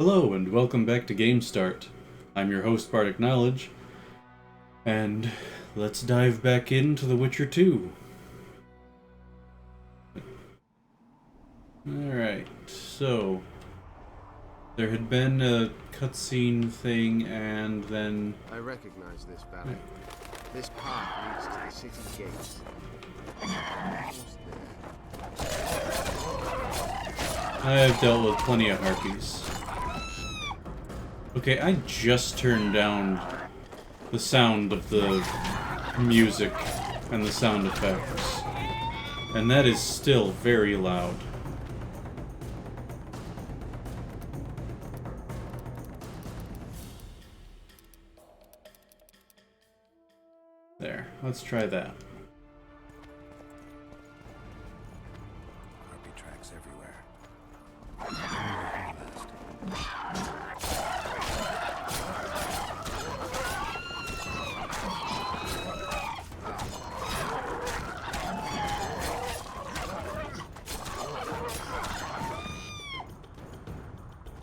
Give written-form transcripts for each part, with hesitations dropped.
Hello and welcome back to Game Start. I'm your host Bardic Knowledge, and let's dive back into The Witcher 2. Alright, so there had been a cutscene thing and then... I recognize this valley. This path leads to the city gates. I have dealt with plenty of harpies. Okay, I just turned down the sound of the music and the sound effects, and that is still very loud. There, let's try that. Harpy tracks everywhere.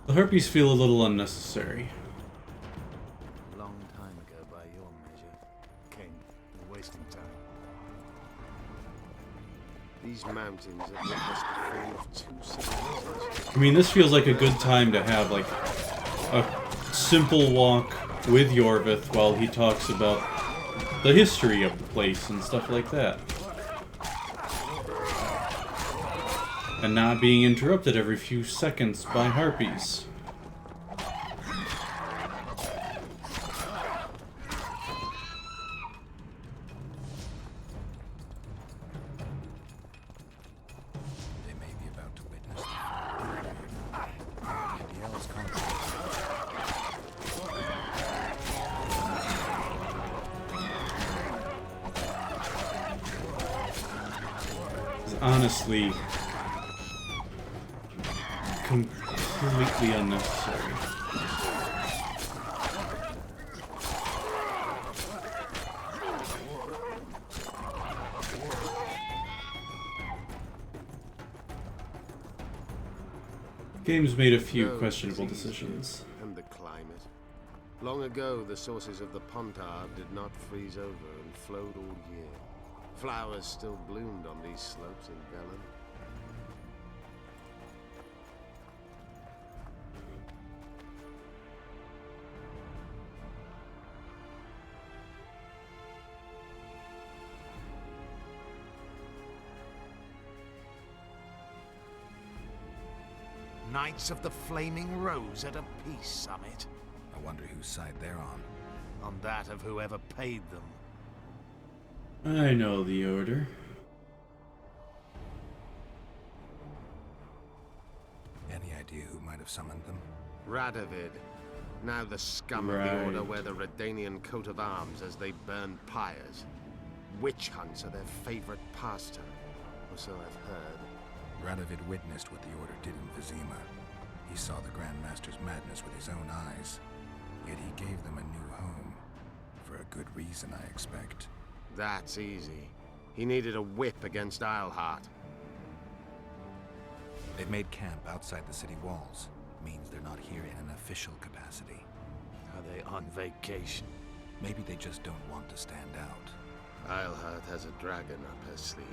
The harpies feel a little unnecessary. A long time ago, by your measure. King, you're wasting time. These mountains have witnessed the fall of two civilizations. I mean, this feels like a good time to have, like, a simple walk with Yorvith while he talks about the history of the place and stuff like that. And not being interrupted every few seconds by harpies. They may be about to witness the yell's conflict. It's honestly completely unnecessary. Game's made a few questionable decisions. And the climate. Long ago, the sources of the Pontard did not freeze over and flowed all year. Flowers still bloomed on these slopes in Velen. Knights of the Flaming Rose at a peace summit. I wonder whose side they're on. On that of whoever paid them. I know the order. Any idea who might have summoned them? Radovid. Now the scum of the Order wear the Redanian coat of arms as they burn pyres. Witch hunts are their favorite pastime, or so I've heard. Radovid witnessed what the Order did in Vizima. He saw the Grand Master's madness with his own eyes. Yet he gave them a new home. For a good reason, I expect. That's easy. He needed a whip against Isleheart. They've made camp outside the city walls. Means they're not here in an official capacity. Are they on vacation? Maybe they just don't want to stand out. Isleheart has a dragon up her sleeve.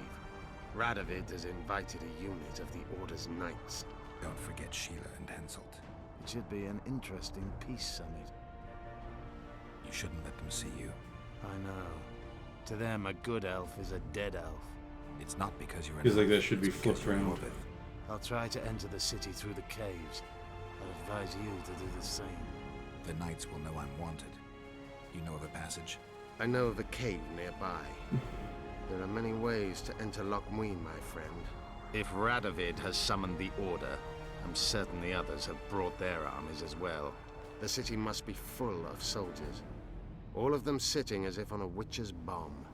Radovid has invited a unit of the Order's knights. Don't forget Sheila and Henselt. It should be an interesting peace summit. You shouldn't let them see you. I know. To them, a good elf is a dead elf. It's not because you're an Feels like elf, that should be it's because flipped you're around. Yorvith. I'll try to enter the city through the caves. I'd advise you to do the same. The knights will know I'm wanted. You know of a passage? I know of a cave nearby. There are many ways to enter Loc Muinne, my friend. If Radovid has summoned the Order, I'm certain the others have brought their armies as well. The city must be full of soldiers. All of them sitting as if on a witch's bomb,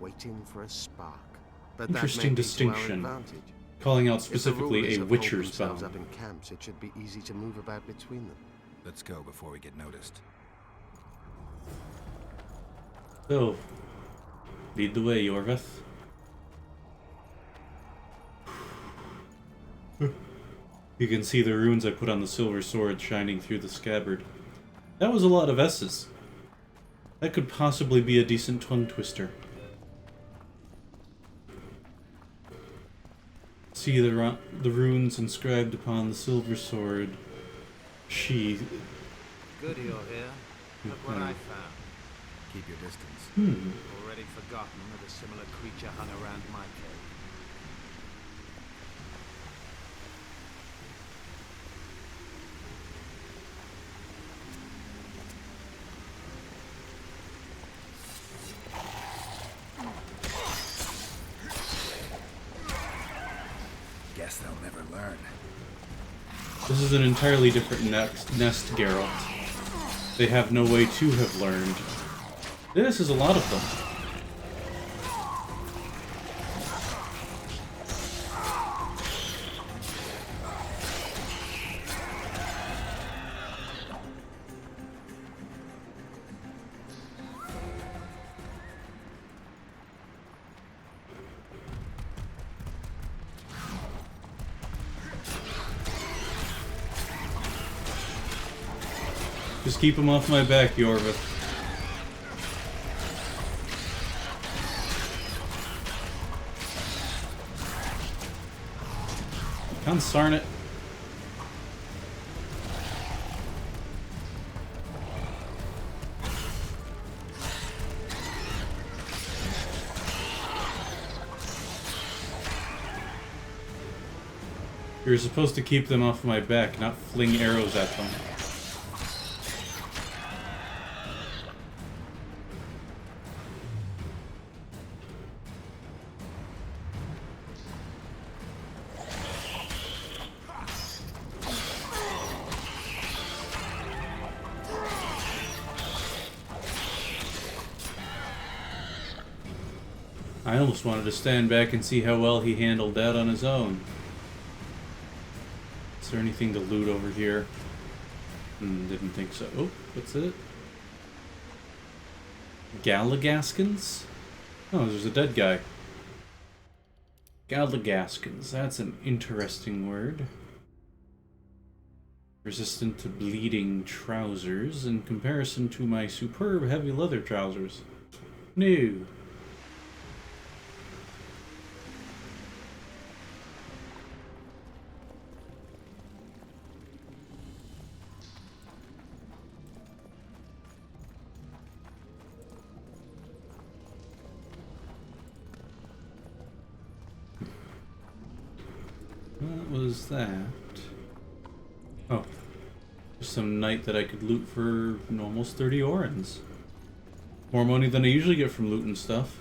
waiting for a spark. But Interesting that may be to our distinction. advantage. Calling out If the specifically rulers a have holed Witcher's themselves bomb. up in camps, it should be easy to move about between them. Let's go before we get noticed. So, lead the way, Yorvith. You can see the runes I put on the silver sword shining through the scabbard. That was a lot of S's. That could possibly be a decent tongue twister. See the runes inscribed upon the silver sword sheath. Good you're here. Look what I found. Keep your distance. Already forgotten that a similar creature hung around my cave. Guess they'll never learn. This is an entirely different nest, Geralt. They have no way to have learned. This is a lot of them. Just keep him off my back, Yorvith. Consarn it. You're supposed to keep them off my back, not fling arrows at them. I almost wanted to stand back and see how well he handled that on his own. Is there anything to loot over here? Didn't think so. Oh, what's it? Galligaskins? Oh, there's a dead guy. Galligaskins, that's an interesting word. Resistant to bleeding trousers in comparison to my superb heavy leather trousers. No. What was that? Oh. Just some knight that I could loot for almost 30 orens. More money than I usually get from looting stuff.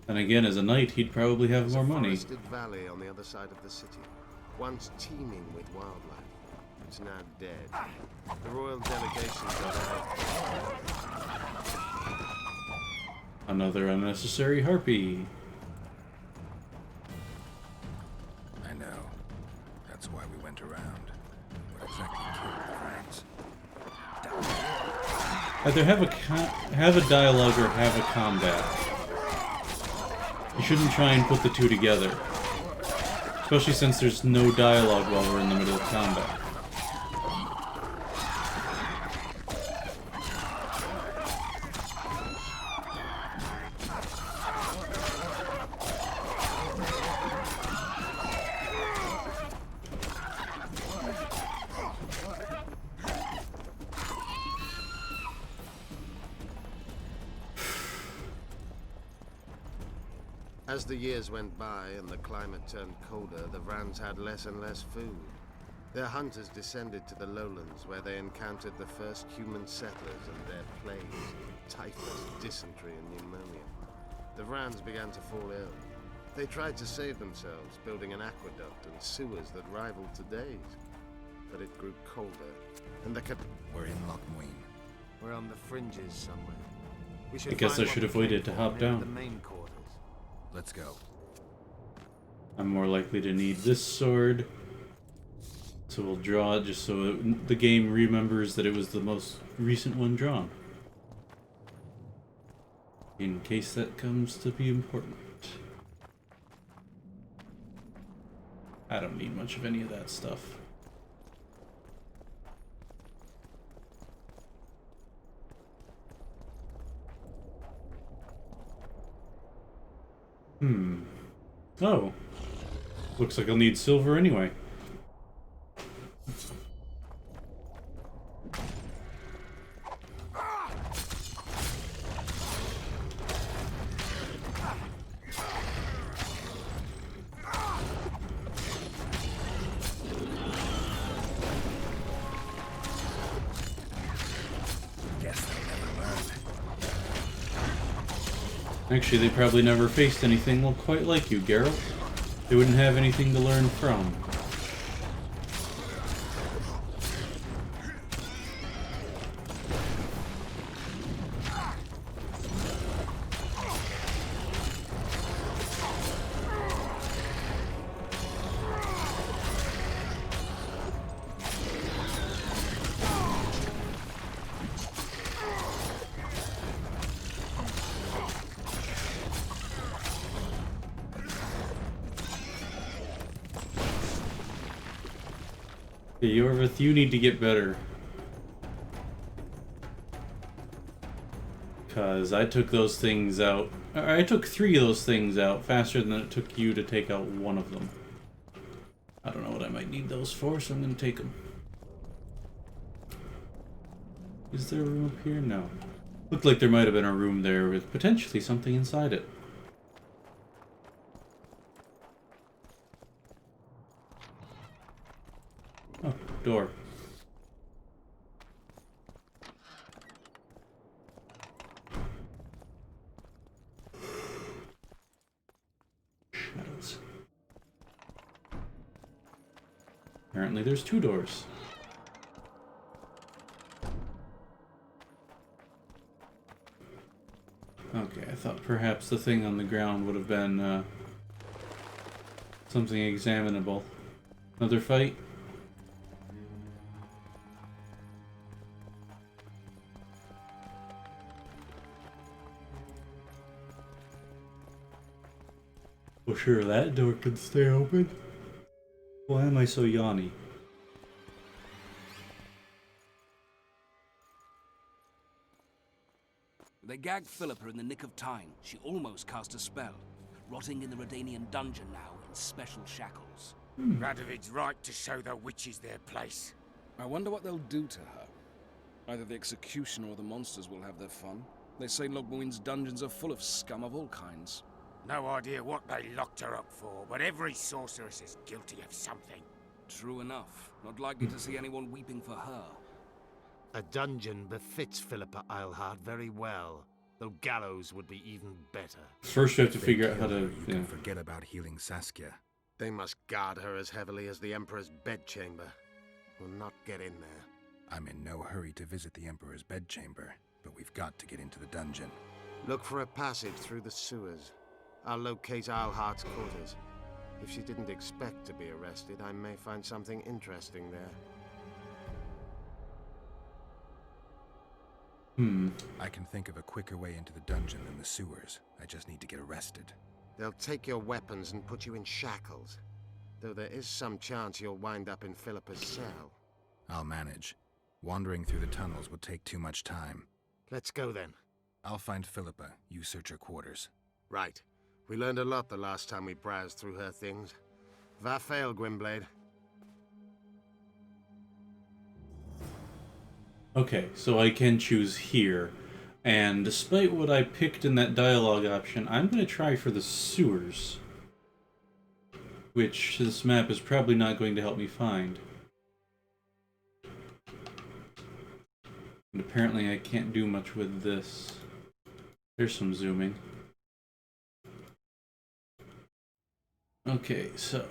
And again, as a knight, he'd probably have more money. There's a forested valley on the other side of the city, once teeming with wildlife. It's now dead. The royal delegation got out. Another unnecessary harpy. I know. That's why we went around. What exactly killed the Franks? Either have a dialogue or have a combat. You shouldn't try and put the two together. Especially since there's no dialogue while we're in the middle of combat. As the years went by and the climate turned colder, the Vrans had less and less food. Their hunters descended to the lowlands, where they encountered the first human settlers and their plagues, typhus, dysentery, and pneumonia. The Vrans began to fall ill. They tried to save themselves, building an aqueduct and sewers that rivaled today's. But it grew colder, and We're in Loc Muinne. We're on the fringes somewhere. We I guess I find should what have we waited came to for hop near down. The main quarters. Let's go. I'm more likely to need this sword. So we'll draw it just so the game remembers that it was the most recent one drawn. In case that comes to be important. I don't need much of any of that stuff. Oh. Looks like I'll need silver anyway. Actually, they probably never faced anything quite like you, Geralt. They wouldn't have anything to learn from. Okay, Yorvith, you need to get better. Because I took those things out. I took 3 of those things out faster than it took you to take out 1 of them. I don't know what I might need those for, so I'm going to take them. Is there a room up here? No. Looked like there might have been a room there with potentially something inside it. Oh, door. Shadows. Apparently there's 2 doors. Okay, I thought perhaps the thing on the ground would have been something examinable. Another fight? Well, sure, that door can stay open. Why am I so yawny? They gagged Philippa in the nick of time. She almost cast a spell. Rotting in the Redanian dungeon now in special shackles. Radovid's right to show the witches their place. I wonder what they'll do to her. Either the executioner or the monsters will have their fun. They say Loc Muinne's dungeons are full of scum of all kinds. No idea what they locked her up for, but every sorceress is guilty of something. True enough. Not likely to see anyone weeping for her. A dungeon befits Philippa Eilhart very well, though gallows would be even better. First, you have to If they figure out how kill her, to. You can forget about healing Saskia. They must guard her as heavily as the Emperor's bedchamber. We'll not get in there. I'm in no hurry to visit the Emperor's bedchamber, but we've got to get into the dungeon. Look for a passage through the sewers. I'll locate Eilhart's quarters. If she didn't expect to be arrested, I may find something interesting there. I can think of a quicker way into the dungeon than the sewers. I just need to get arrested. They'll take your weapons and put you in shackles. Though there is some chance you'll wind up in Philippa's cell. I'll manage. Wandering through the tunnels would take too much time. Let's go then. I'll find Philippa. You search her quarters. Right. We learned a lot the last time we browsed through her things. Va fail, Gwynblade. Okay, so I can choose here. And despite what I picked in that dialogue option, I'm going to try for the sewers. Which this map is probably not going to help me find. And apparently I can't do much with this. There's some zooming. Okay, so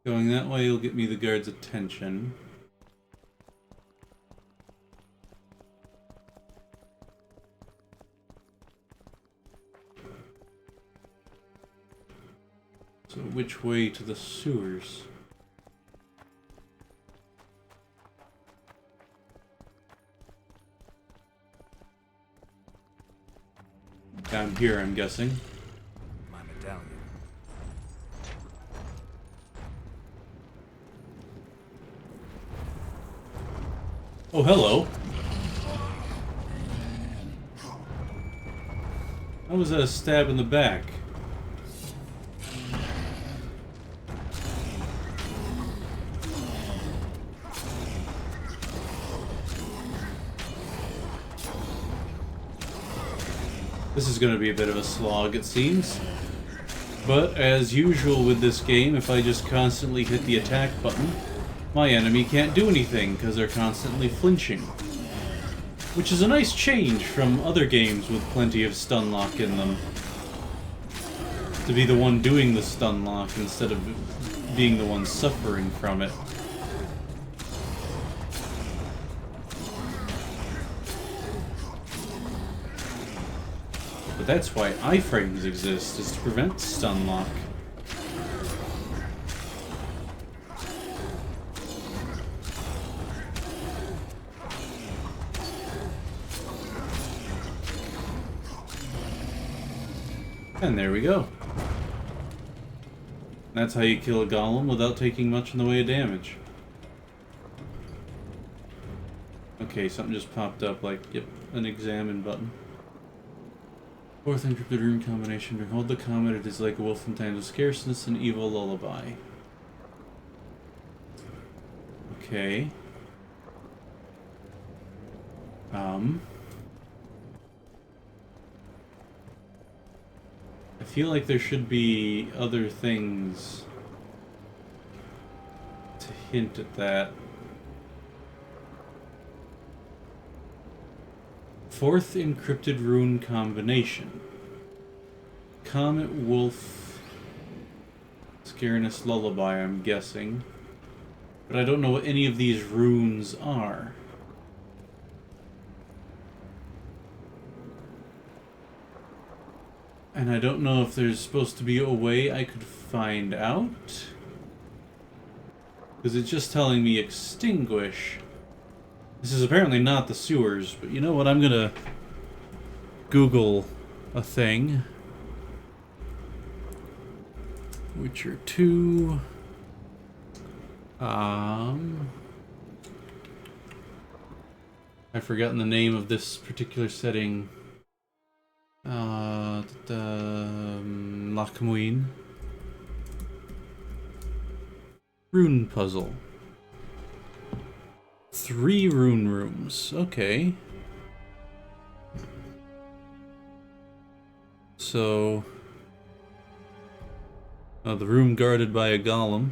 going that way will get me the guard's attention. So which way to the sewers? Down here, I'm guessing. My medallion. Oh, hello. How was that a stab in the back? This is going to be a bit of a slog, it seems. But, as usual with this game, if I just constantly hit the attack button, my enemy can't do anything because they're constantly flinching. Which is a nice change from other games with plenty of stun lock in them. To be the one doing the stun lock instead of being the one suffering from it. But that's why iframes exist, is to prevent stun lock. And there we go. That's how you kill a golem without taking much in the way of damage. Okay, something just popped up like, yep, an examine button. Fourth encrypted rune combination. To hold the comment, it is like a wolf in times of scarceness and evil lullaby. Okay. I feel like there should be other things to hint at that. Fourth encrypted rune combination. Comet, wolf, scariness, lullaby, I'm guessing. But I don't know what any of these runes are. And I don't know if there's supposed to be a way I could find out. Because it's just telling me extinguish. This is apparently not the sewers, but you know what? I'm gonna Google a thing. Witcher 2. I've forgotten the name of this particular setting. Loc Muinne. Rune puzzle. 3 rune rooms. Okay. So... the room guarded by a golem.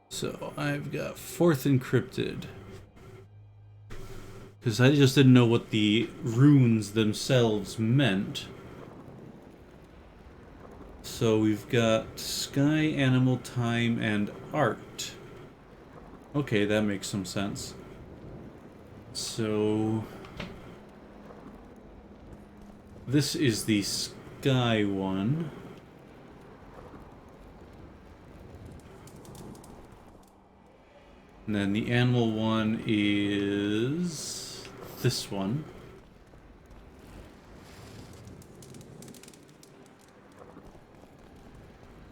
So I've got 4th encrypted. Because I just didn't know what the runes themselves meant. So we've got sky, animal, time, and art. Okay, that makes some sense. So... this is the sky one. And then the animal one is this one.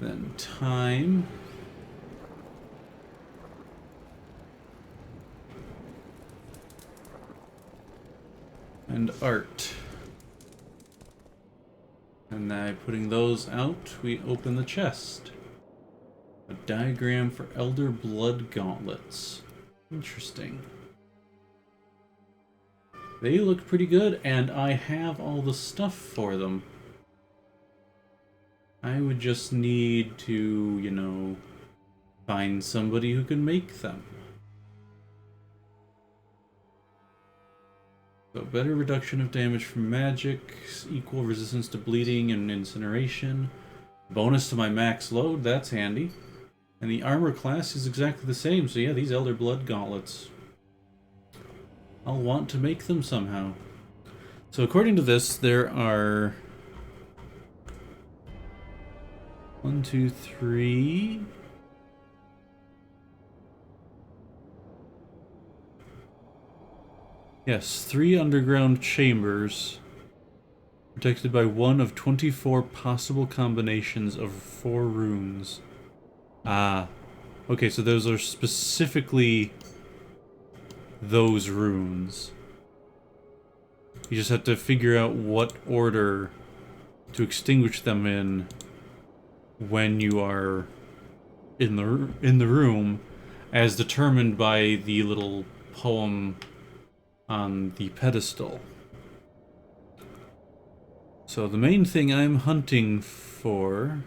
Then time. And art. And now putting those out, we open the chest. A diagram for Elder Blood Gauntlets. Interesting. They look pretty good, and I have all the stuff for them. I would just need to, you know, find somebody who can make them. So better reduction of damage from magic, equal resistance to bleeding and incineration. Bonus to my max load, that's handy. And the armor class is exactly the same, so yeah, these Elder Blood Gauntlets. I'll want to make them somehow. So according to this, there are... 1, 2, 3... Yes, 3 underground chambers, protected by one of 24 possible combinations of 4 runes. Ah, Okay, so those are specifically those runes. You just have to figure out what order to extinguish them in when you are in the room, as determined by the little poem on the pedestal. So the main thing I'm hunting for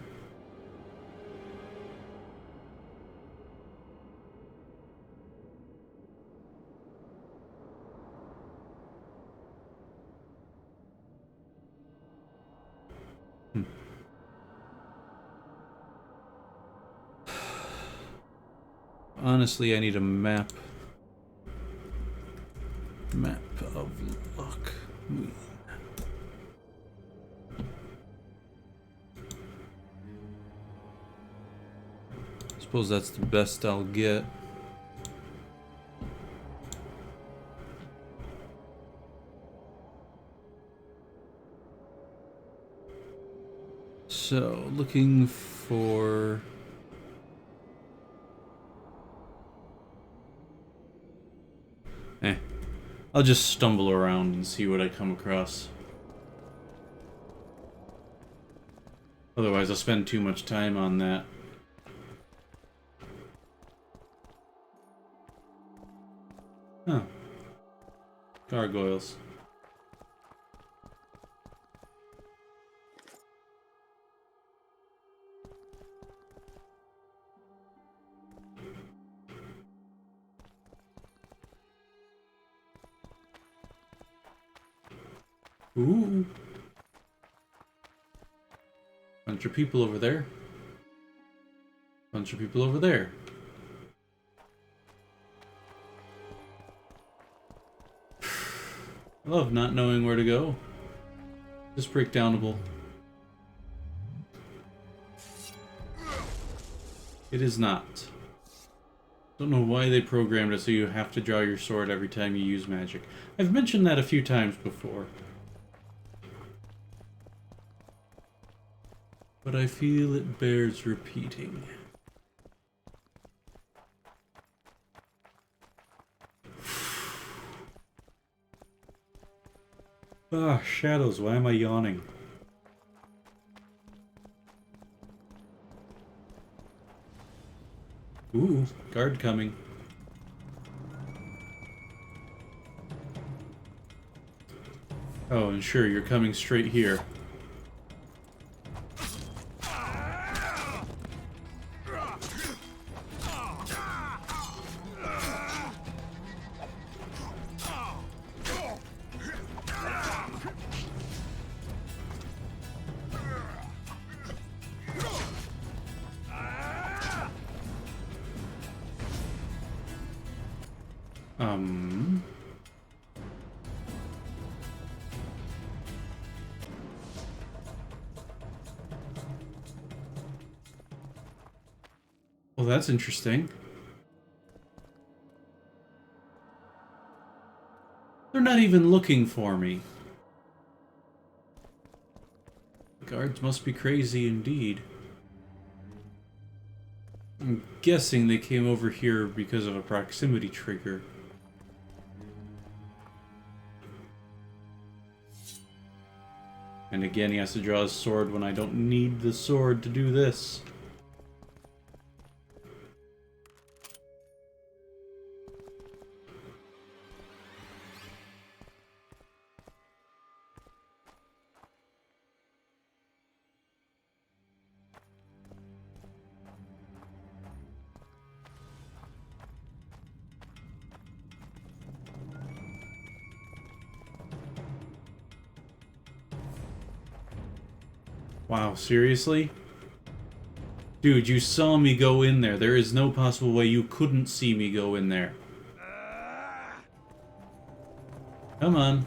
honestly, I need a map. Map of Loc Muinne. Suppose that's the best I'll get. So, looking for... I'll just stumble around and see what I come across. Otherwise, I'll spend too much time on that. Huh. Gargoyles. Ooh. Bunch of people over there. Bunch of people over there. I love not knowing where to go. Just breakdownable. It is not. Don't know why they programmed it so you have to draw your sword every time you use magic. I've mentioned that a few times before. But I feel it bears repeating. Ah, shadows, why am I yawning? Ooh, guard coming. Oh, and sure, you're coming straight here. Well, that's interesting. They're not even looking for me. Guards must be crazy indeed. I'm guessing they came over here because of a proximity trigger. And again, he has to draw his sword when I don't need the sword to do this. Wow, seriously? Dude, you saw me go in there. There is no possible way you couldn't see me go in there. Come on.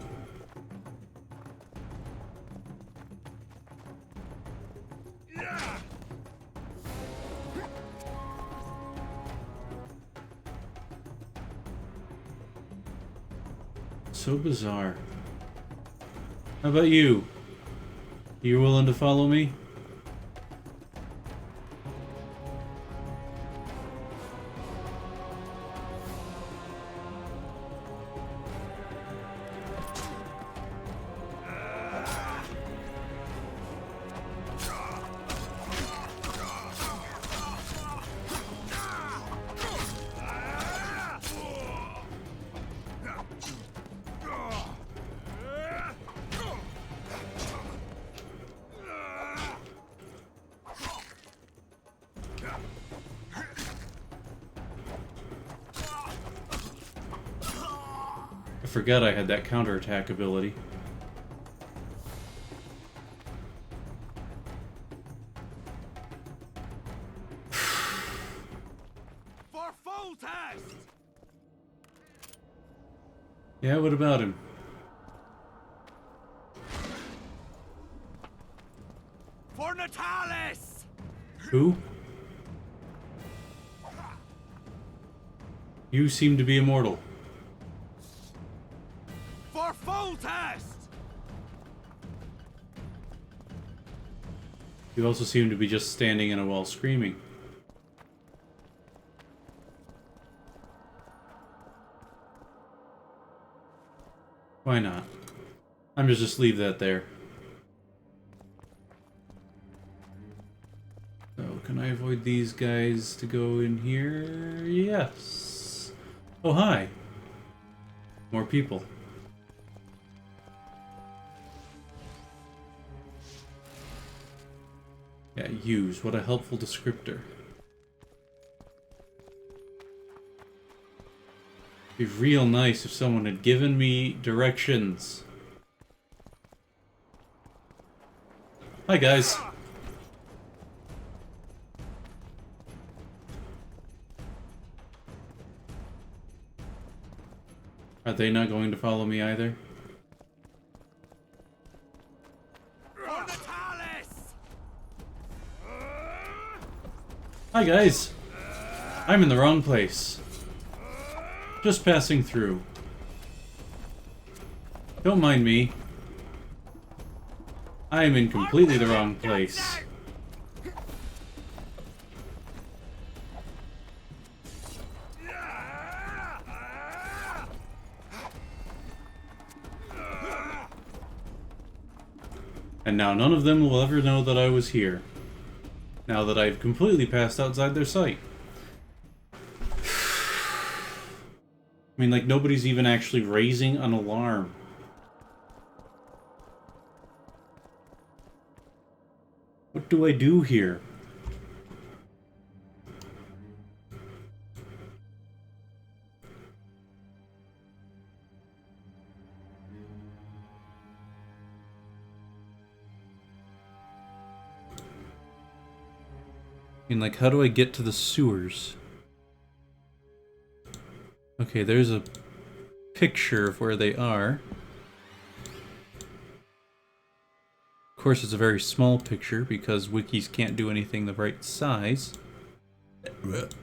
So bizarre. How about you? You willing to follow me? I forgot I had that counterattack ability. For full test! Yeah, what about him? For Natalis! Who? You seem to be immortal. For full test! You also seem to be just standing in a wall screaming. Why not? I'm just leave that there. So, can I avoid these guys to go in here? Yes. Oh, hi. More people. Yeah, use. What a helpful descriptor. It'd be real nice if someone had given me directions. Hi, guys. Are they not going to follow me either? For Natalis! Hi, guys. I'm in the wrong place. Just passing through. Don't mind me. I am in completely the wrong place. And now none of them will ever know that I was here. Now that I've completely passed outside their sight. I mean, like, nobody's even actually raising an alarm. What do I do here? I mean, like, how do I get to the sewers? Okay, there's a picture of where they are. Of course, it's a very small picture because wikis can't do anything the right size.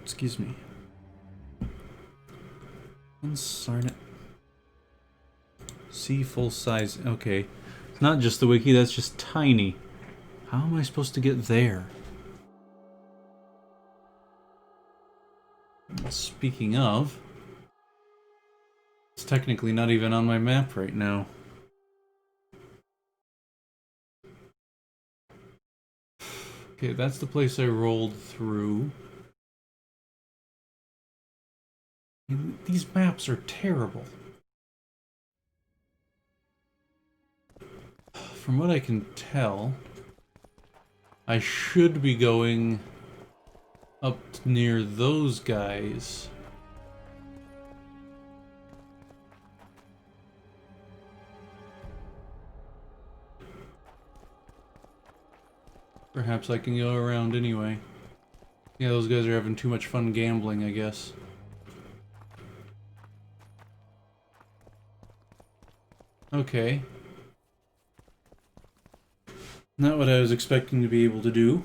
Excuse me. Unsarn it. See full size. Okay. It's not just the wiki, that's just tiny. How am I supposed to get there? Speaking of, it's technically not even on my map right now. Okay, that's the place I rolled through. These maps are terrible. From what I can tell, I should be going up near those guys. Perhaps I can go around anyway. Yeah, those guys are having too much fun gambling, I guess. Okay. Not what I was expecting to be able to do.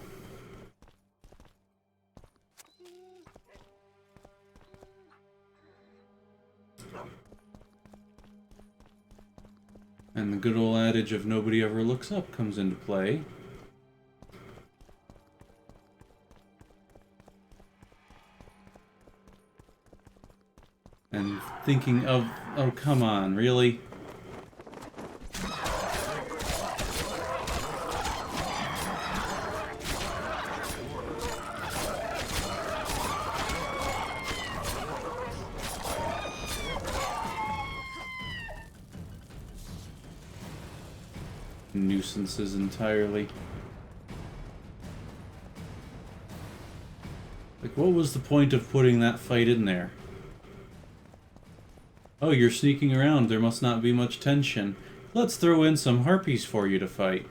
And the good old adage of nobody ever looks up comes into play. And thinking of, oh come on, really? Nuisances entirely. Like, what was the point of putting that fight in there? Oh, you're sneaking around. There must not be much tension. Let's throw in some harpies for you to fight.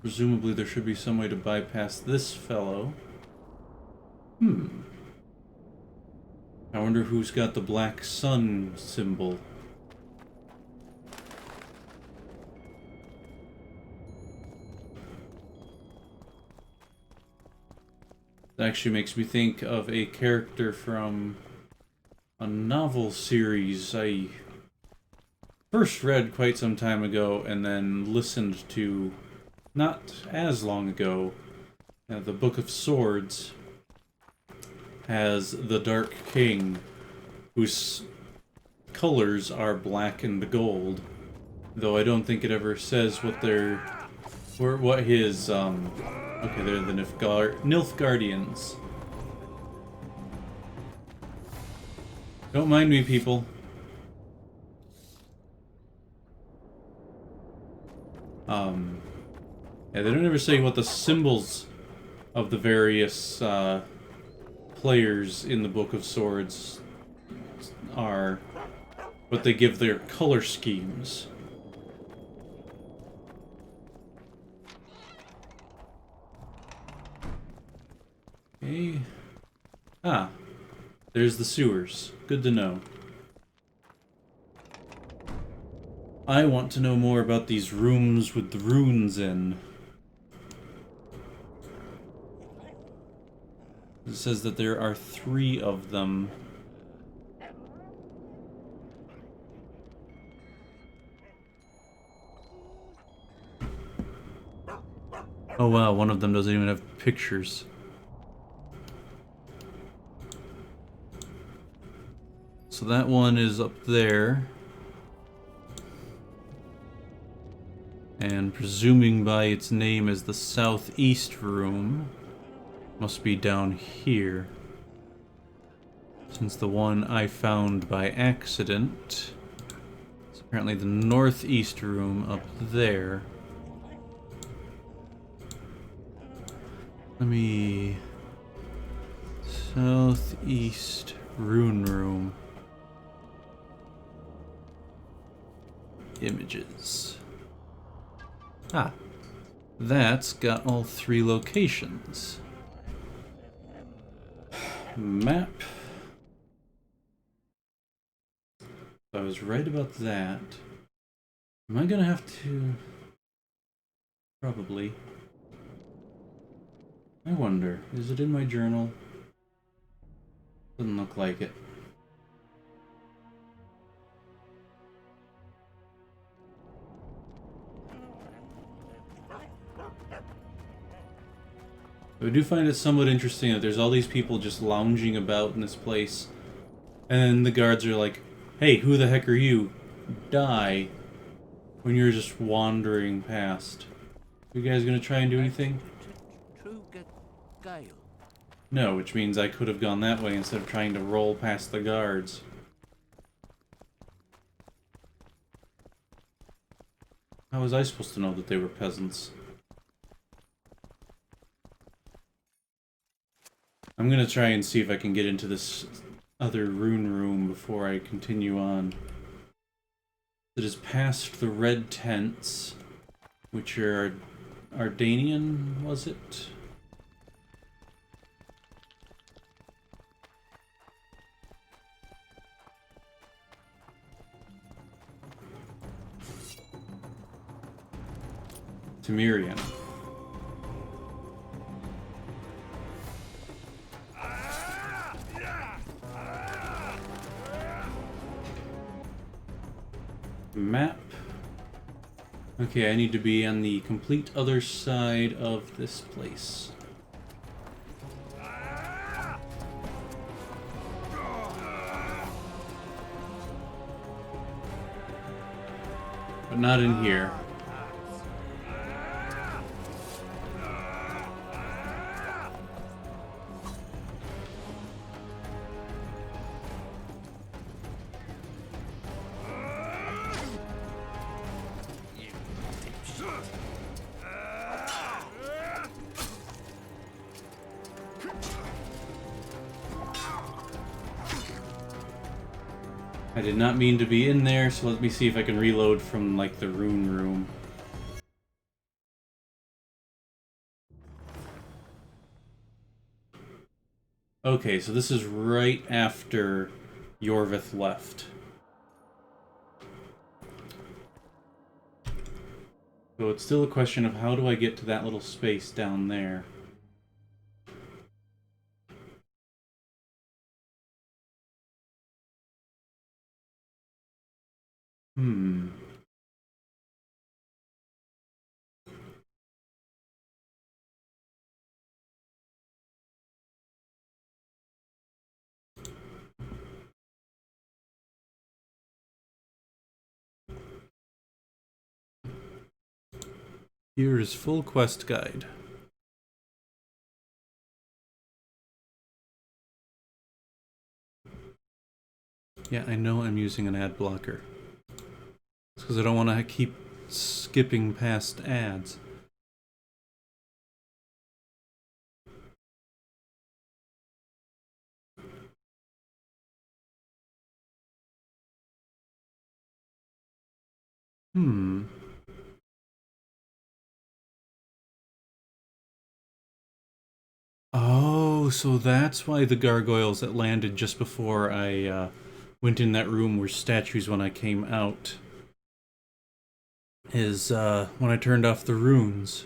Presumably there should be some way to bypass this fellow. I wonder who's got the black sun symbol. That actually makes me think of a character from a novel series I first read quite some time ago and then listened to not as long ago. The Book of Swords has the Dark King, whose colors are black and gold, though I don't think it ever says what his okay, they're the Nilfgaardians. Don't mind me, people. Yeah, they don't ever say what the symbols of the various players in the Book of Swords are, but they give their color schemes. Okay. Ah, there's the sewers. Good to know. I want to know more about these rooms with the runes in. It says that there are 3 of them. Oh wow, one of them doesn't even have pictures. So that one is up there. And presuming by its name as the southeast room, must be down here. Since the one I found by accident is apparently the northeast room up there. Let me... Southeast rune room. Images. Ah, that's got all 3 locations. Map. I was right about that. Am I gonna have to... Probably. I wonder, is it in my journal? Doesn't look like it. I do find it somewhat interesting that there's all these people just lounging about in this place, and then the guards are like, hey, who the heck are you? Die. When you're just wandering past. You guys gonna try and do anything? No, which means I could have gone that way instead of trying to roll past the guards. How was I supposed to know that they were peasants? I'm gonna try and see if I can get into this other rune room before I continue on. It is past the red tents, which are Ardanian, was it? Temerian. Map. Okay, I need to be on the complete other side of this place. But not in here. I did not mean to be in there, so let me see if I can reload from, like, the rune room. Okay, so this is right after Yorvith left. So it's still a question of how do I get to that little space down there? Hmm. Here is full quest guide. Yeah, I know I'm using an ad blocker. It's because I don't want to keep skipping past ads. Hmm. Oh, so that's why the gargoyles that landed just before I went in that room were statues when I came out. Is when I turned off the runes.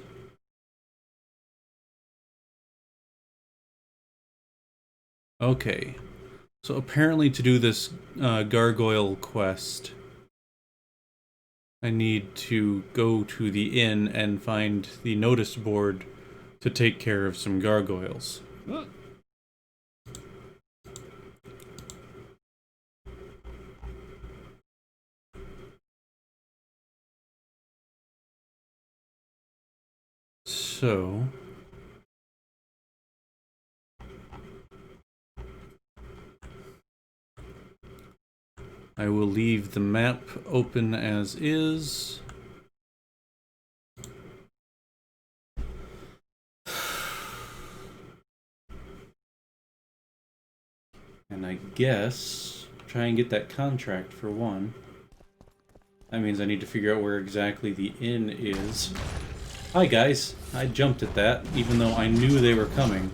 Okay. So apparently to do this gargoyle quest, I need to go to the inn and find the notice board to take care of some gargoyles. So... I will leave the map open as is. And I guess try and get that contract for one. That means I need to figure out where exactly the inn is. Hi guys, I jumped at that, even though I knew they were coming.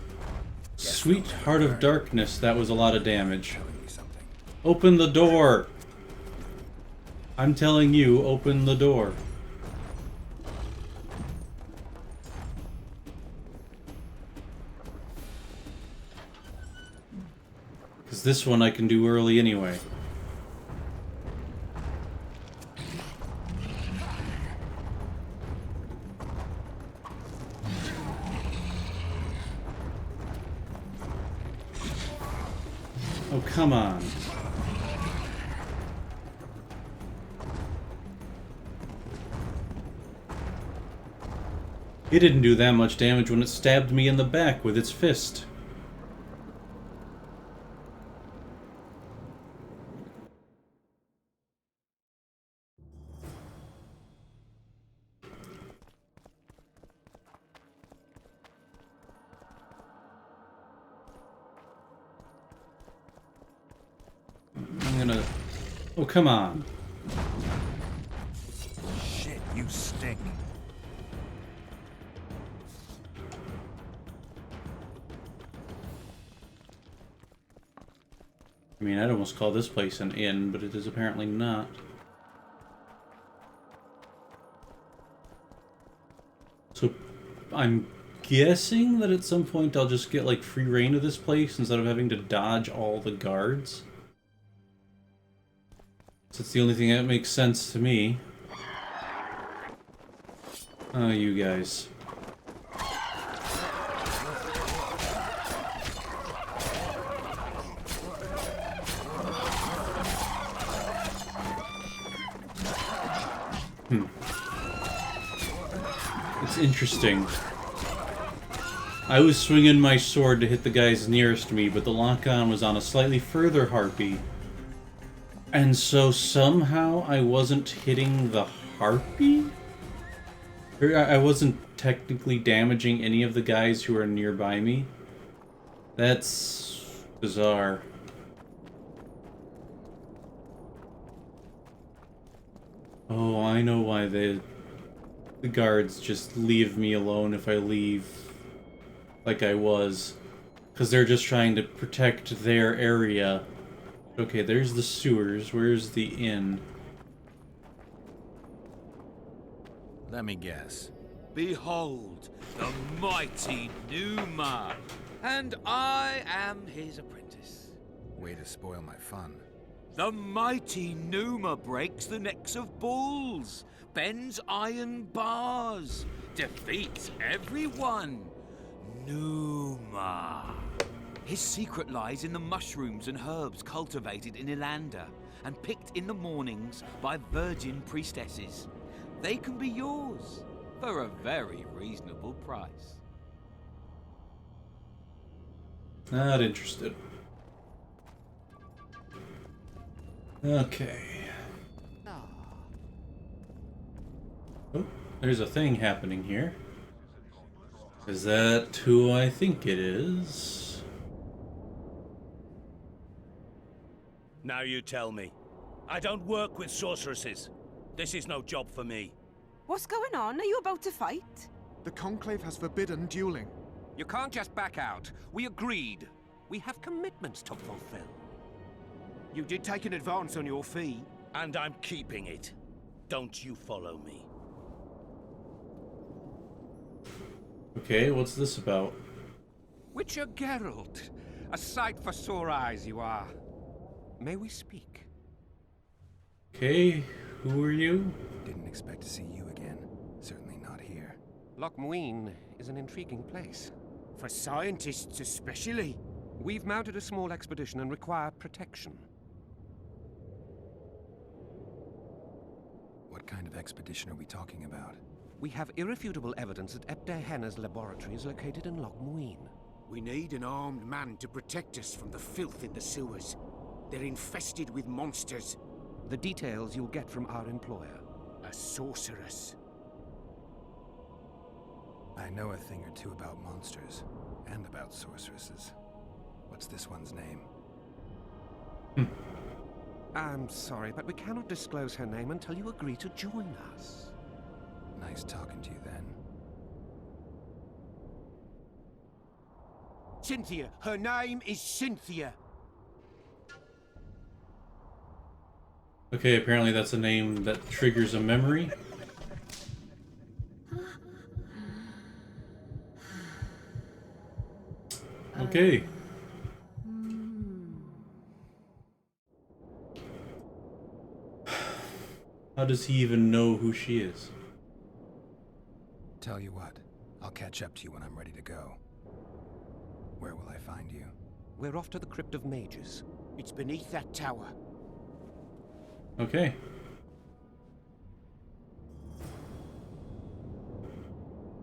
Sweet Heart of Darkness, that was a lot of damage. Open the door! I'm telling you, open the door. Because this one I can do early anyway. Oh, come on. It didn't do that much damage when it stabbed me in the back with its fist. I'm gonna... Oh, come on. Shit, you stink. I mean, I'd almost call this place an inn, but it is apparently not. So, I'm guessing that at some point I'll just get, like, free reign of this place instead of having to dodge all the guards. So it's the only thing that makes sense to me. Oh, you guys. It's interesting. I was swinging my sword to hit the guys nearest me, but the lock-on was on a slightly further harpy. And so somehow I wasn't hitting the harpy? Or I wasn't technically damaging any of the guys who are nearby me. That's bizarre. Oh, I know why the guards just leave me alone if I leave like I was. Because they're just trying to protect their area. Okay, there's the sewers. Where's the inn? Let me guess. Behold, the mighty Numa, and I am his apprentice. Way to spoil my fun. The mighty Numa breaks the necks of bulls, bends iron bars, defeats everyone. Numa. His secret lies in the mushrooms and herbs cultivated in Ilanda and picked in the mornings by virgin priestesses. They can be yours for a very reasonable price. Not interested. Okay. Oh, there's a thing happening here. Is that who I think it is? Now you tell me. I don't work with sorceresses. This is no job for me. What's going on? Are you about to fight? The Conclave has forbidden dueling. You can't just back out. We agreed. We have commitments to fulfill. You did take an advance on your fee. And I'm keeping it. Don't you follow me. Okay, what's this about? Witcher Geralt. A sight for sore eyes you are. May we speak? Okay, who are you? Didn't expect to see you again. Certainly not here. Loc Muinne is an intriguing place. For scientists especially. We've mounted a small expedition and require protection. What kind of expedition are we talking about? We have irrefutable evidence that Ebte Henna's laboratory is located in Loc Muinne. We need an armed man to protect us from the filth in the sewers. They're infested with monsters. The details you'll get from our employer. A sorceress. I know a thing or two about monsters, and about sorceresses. What's this one's name? I'm sorry, but we cannot disclose her name until you agree to join us. Nice talking to you then. Cynthia. Her name is Cynthia. Okay, apparently that's a name that triggers a memory. Okay. How does he even know who she is? Tell you what, I'll catch up to you when I'm ready to go. Where will I find you? We're off to the Crypt of Mages. It's beneath that tower. Okay.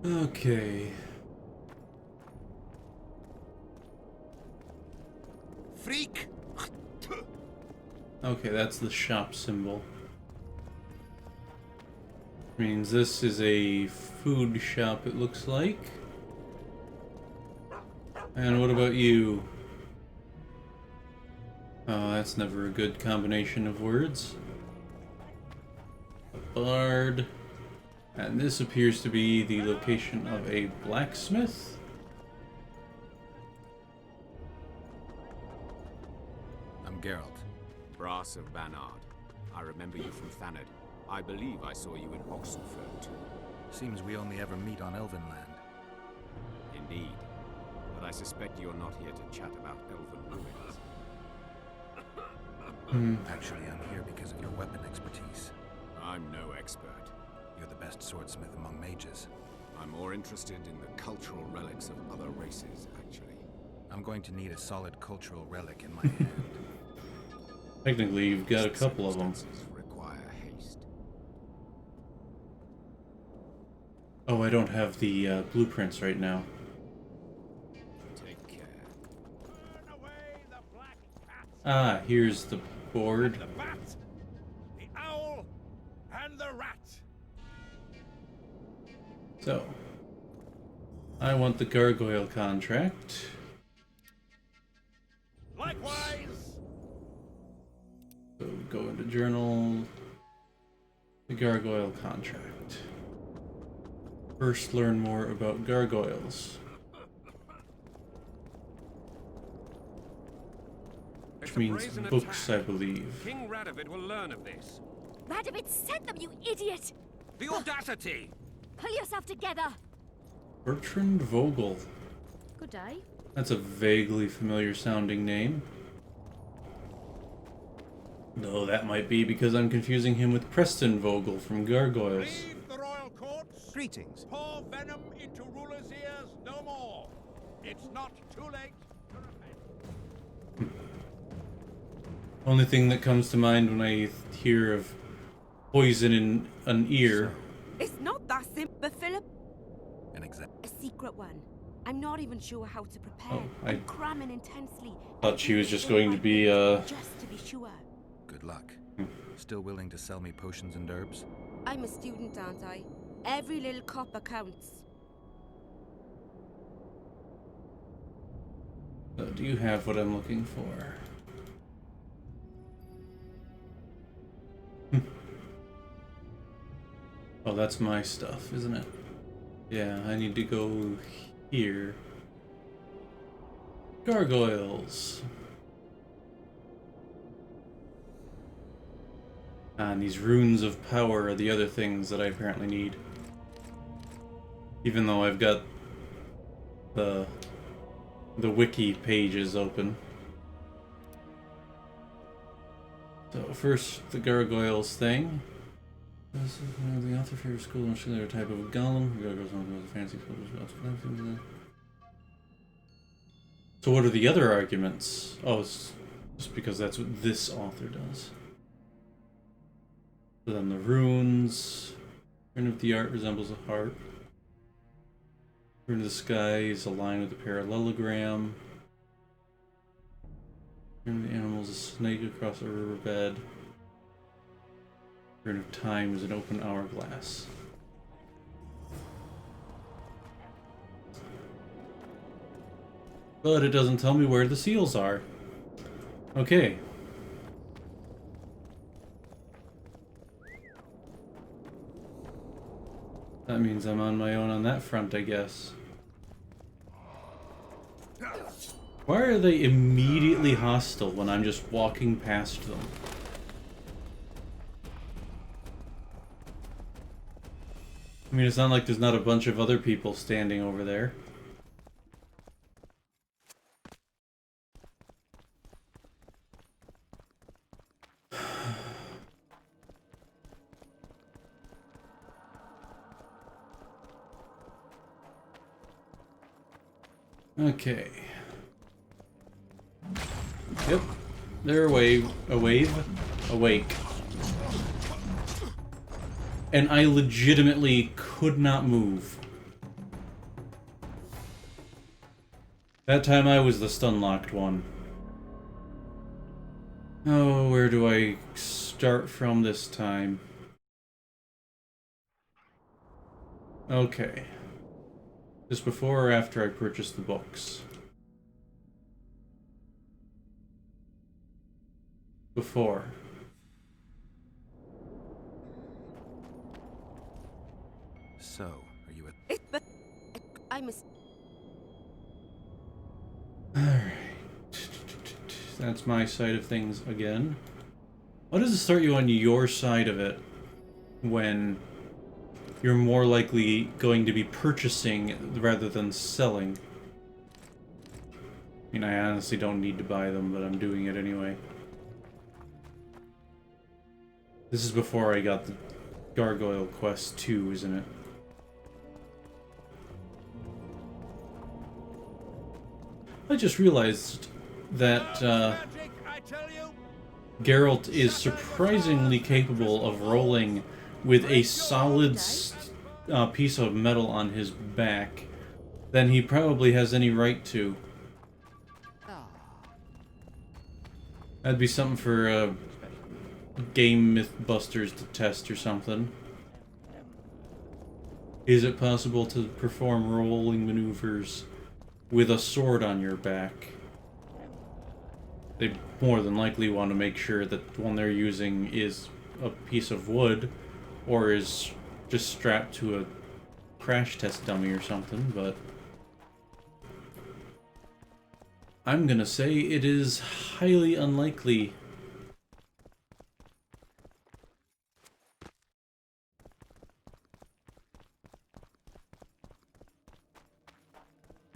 Okay. Freak! Okay, that's the shop symbol. Means this is a food shop, it looks like. And what about you? Oh, that's never a good combination of words. A bard. And this appears to be the location of a blacksmith. I'm Geralt. Brass of Banard. I remember you from Thanad. I believe I saw you in Oxenfurt too. Seems we only ever meet on Elvenland. Indeed. But I suspect you're not here to chat about Elven ruins. Actually, I'm here because of your weapon expertise. I'm no expert. You're the best swordsmith among mages. I'm more interested in the cultural relics of other races, actually. I'm going to need a solid cultural relic in my hand. Technically, you've got a couple of them. Require haste. Oh, I don't have the blueprints right now. Take care. Ah, here's the board. The bat, the owl, and the rat. So, I want the gargoyle contract. Likewise. So go into journal. The gargoyle contract. First, learn more about gargoyles. Which means books, I believe. King Radovid will learn of this. Radovid sent them, you idiot! The audacity! Pull yourself together! Bertrand Vogel. Good day. That's a vaguely familiar sounding name. Though that might be because I'm confusing him with Preston Vogel from Gargoyles. Leave the royal courts. Greetings. Pour venom into rulers' ears no more. It's not too late to repent. Only thing that comes to mind when I hear of poison in an ear. It's not that simple, Philip. A secret one. I'm not even sure how to prepare. Oh, I'm cramming intensely. Thought she was just going to be, Just to be sure. Good luck. Still willing to sell me potions and herbs? I'm a student, aren't I? Every little copper counts. Do you have what I'm looking for? Oh, that's my stuff, isn't it? Yeah, I need to go here. Gargoyles. And these runes of power are the other things that I apparently need. Even though I've got the wiki pages open. So first, the gargoyles thing. This is the author favorite school and they're a type of golem. Gargoyles are fancy schools. So what are the other arguments? Oh, it's just because that's what this author does. So then the runes. Rune of the art resembles a harp. Rune of the sky is aligned with a parallelogram. Rune of the animal is a snake across a riverbed. Rune of time is an open hourglass. But it doesn't tell me where the seals are. Okay. That means I'm on my own on that front, I guess. Why are they immediately hostile when I'm just walking past them? I mean, it's not like there's not a bunch of other people standing over there. Okay. Yep. They're awake. And I legitimately could not move. That time I was the stun-locked one. Oh, where do I start from this time? Okay. Just before or after I purchased the books? Before. So, are you a... I'm a... Alright. That's my side of things again. Why does it start you on your side of it when you're more likely going to be purchasing rather than selling? I mean, I honestly don't need to buy them, but I'm doing it anyway. This is before I got the Gargoyle Quest 2, isn't it? I just realized that Geralt is surprisingly capable of rolling with a solid piece of metal on his back than he probably has any right to. That'd be something for Game Mythbusters to test or something. Is it possible to perform rolling maneuvers with a sword on your back? They more than likely want to make sure that the one they're using is a piece of wood, Or is just strapped to a crash test dummy or something, but I'm gonna say it is highly unlikely.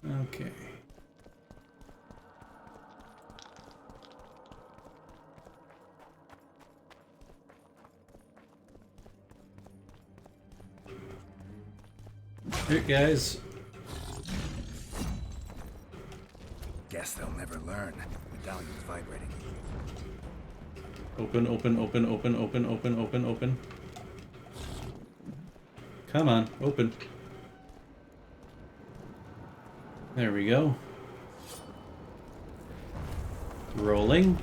Okay. Here, guys. Guess they'll never learn. Medallion's vibrating. Open, open, open, open, open, open, open, open. Come on, open. There we go. Rolling.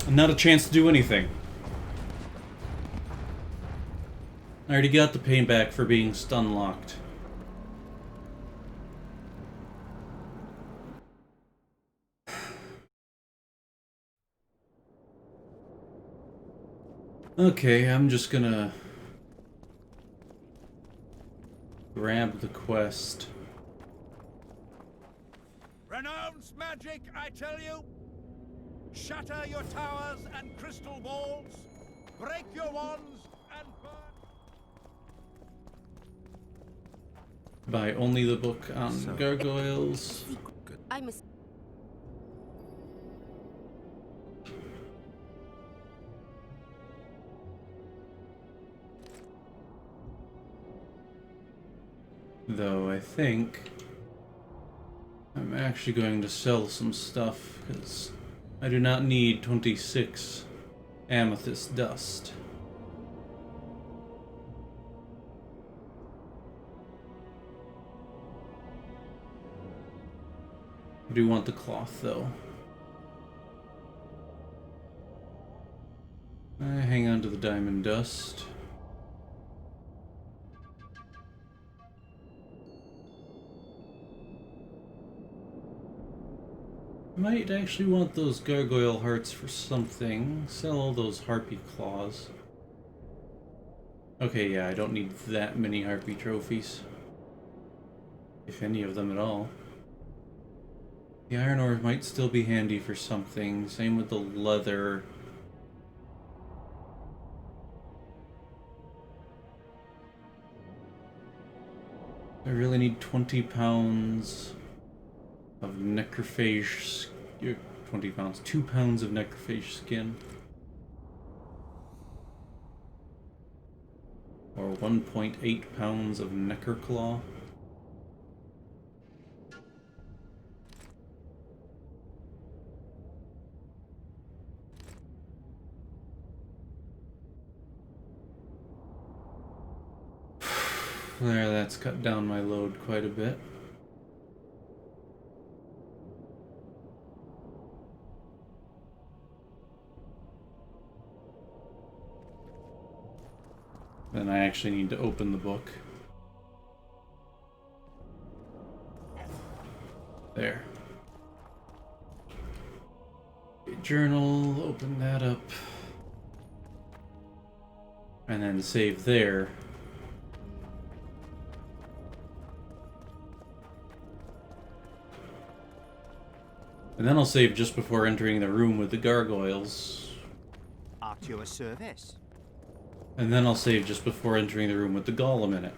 Not a chance to do anything. I already got the payback for being stun locked. Okay, I'm just gonna grab the quest. Renounce magic, I tell you! Shatter your towers and crystal walls! Break your wands and burn! Buy only the book on gargoyles. I must. Though I think I'm actually going to sell some stuff because I do not need 26 amethyst dust. I do want the cloth though. I hang on to the diamond dust. Might actually want those gargoyle hearts for something. Sell all those harpy claws. Okay, yeah, I don't need that many harpy trophies. If any of them at all. The iron ore might still be handy for something. Same with the leather. I really need 20 pounds of necrophage, 20 pounds, 2 pounds of necrophage skin. Or 1.8 pounds of necroclaw. There, that's cut down my load quite a bit. Then I actually need to open the book. There. Journal, open that up. And then save there. And then I'll save just before entering the room with the gargoyles. At your service. And then I'll save just before entering the room with the golem in it.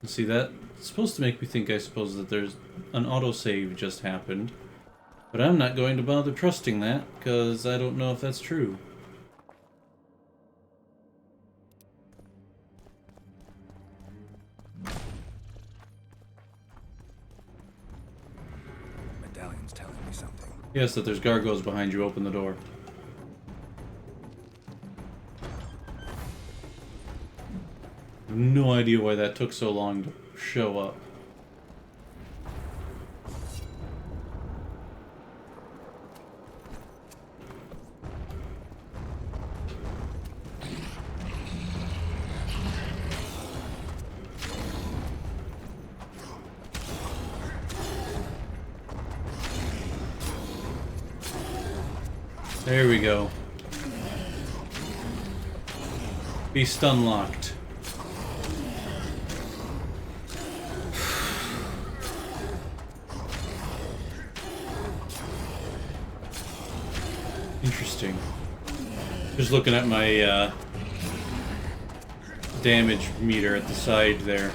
See, that's supposed to make me think, I suppose, that there's an autosave just happened. But I'm not going to bother trusting that, because I don't know if that's true. Medallion's telling me something. Yes, that there's gargoyles behind you. Open the door. I have no idea why that took so long to show up. There we go. Be stun locked. Interesting. Just looking at my damage meter at the side there.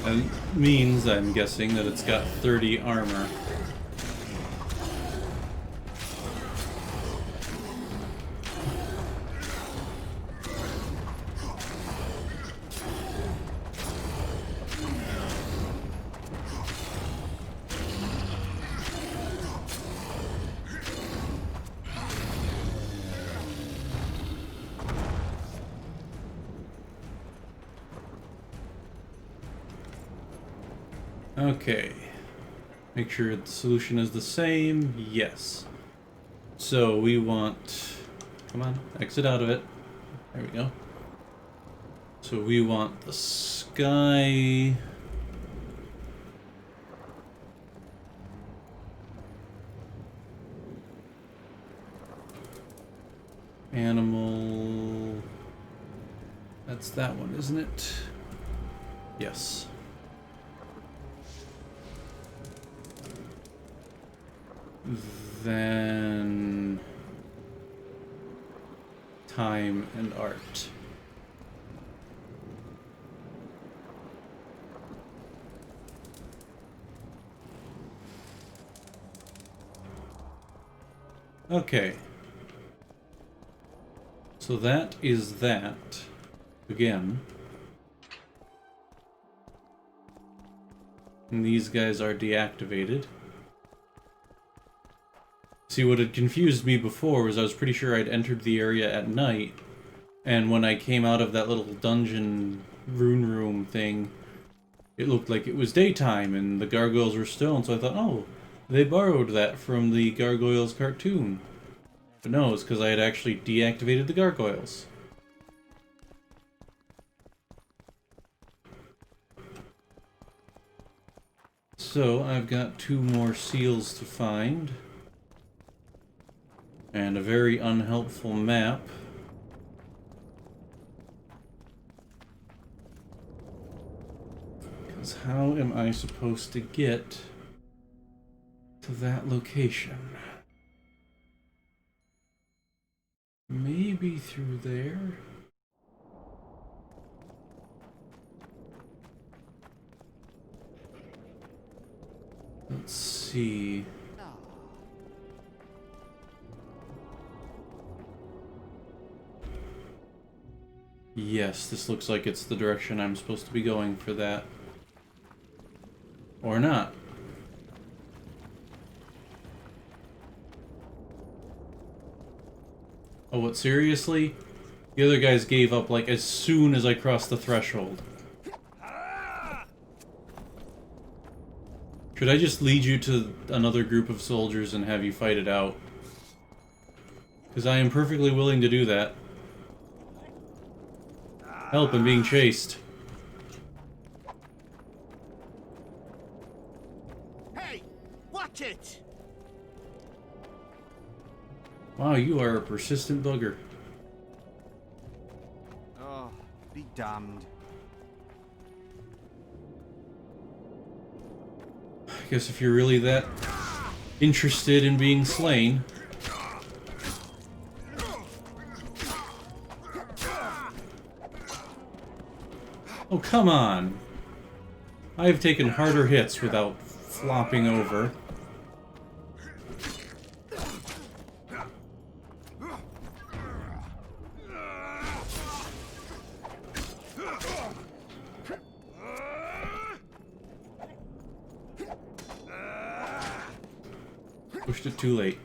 That means, I'm guessing, that it's got 30 armor. Okay. Make sure the solution is the same. Yes. So we want... Come on, exit out of it. There we go. So we want the sky... Animal... That's that one, isn't it? Yes. Then time and art. Okay. So that is that. Again. And these guys are deactivated. See, what had confused me before was I was pretty sure I'd entered the area at night, and when I came out of that little dungeon rune room thing, it looked like it was daytime and the gargoyles were stone, so I thought, oh, they borrowed that from the Gargoyles cartoon. But no, it's because I had actually deactivated the gargoyles. So, I've got 2 more seals to find. And a very unhelpful map. Because how am I supposed to get to that location? Maybe through there? Let's see. Yes, this looks like it's the direction I'm supposed to be going for that. Or not. Oh, what, seriously? The other guys gave up, like, as soon as I crossed the threshold. Should I just lead you to another group of soldiers and have you fight it out? Because I am perfectly willing to do that. Help, I'm being chased. Hey, watch it! Wow, you are a persistent bugger. Oh, be damned. I guess if you're really that interested in being slain... Oh, come on! I have taken harder hits without flopping over. Pushed it too late.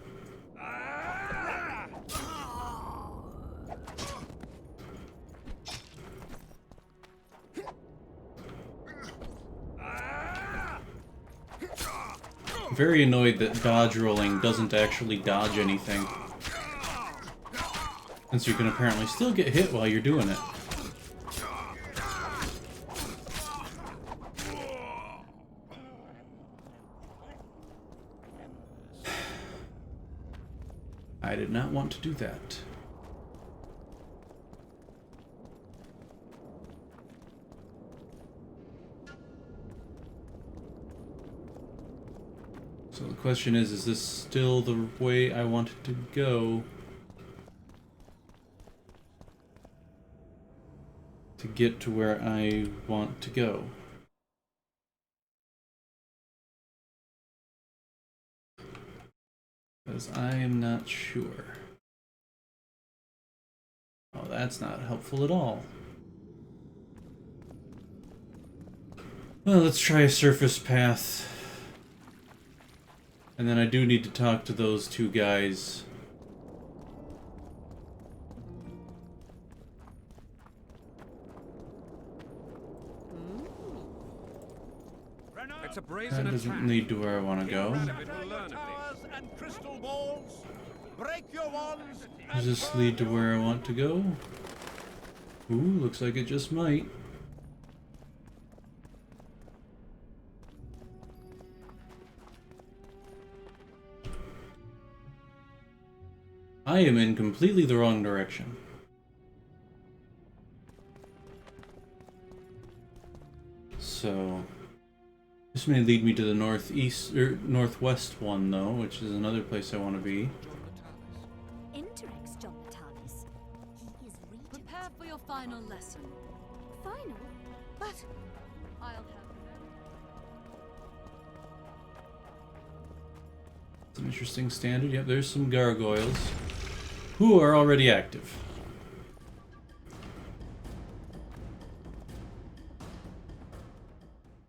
I'm very annoyed that dodge rolling doesn't actually dodge anything. Since you can apparently still get hit while you're doing it. I did not want to do that. So the question is this still the way I wanted to go to get to where I want to go? Because I am not sure. Oh, that's not helpful at all. Well, let's try a surface path. And then I do need to talk to those two guys. It's a brazen That doesn't attack. lead to where I want to go. And crystal balls. Break your wands. Does this lead to where I want to go? Ooh, looks like it just might. I am in completely the wrong direction. So this may lead me to the northeast or northwest one though, which is another place I want to be. Interrex John Natalis. He is regent. Prepare for your final lesson. Final? But I'll have It's an interesting standard. Yep, there's some gargoyles who are already active.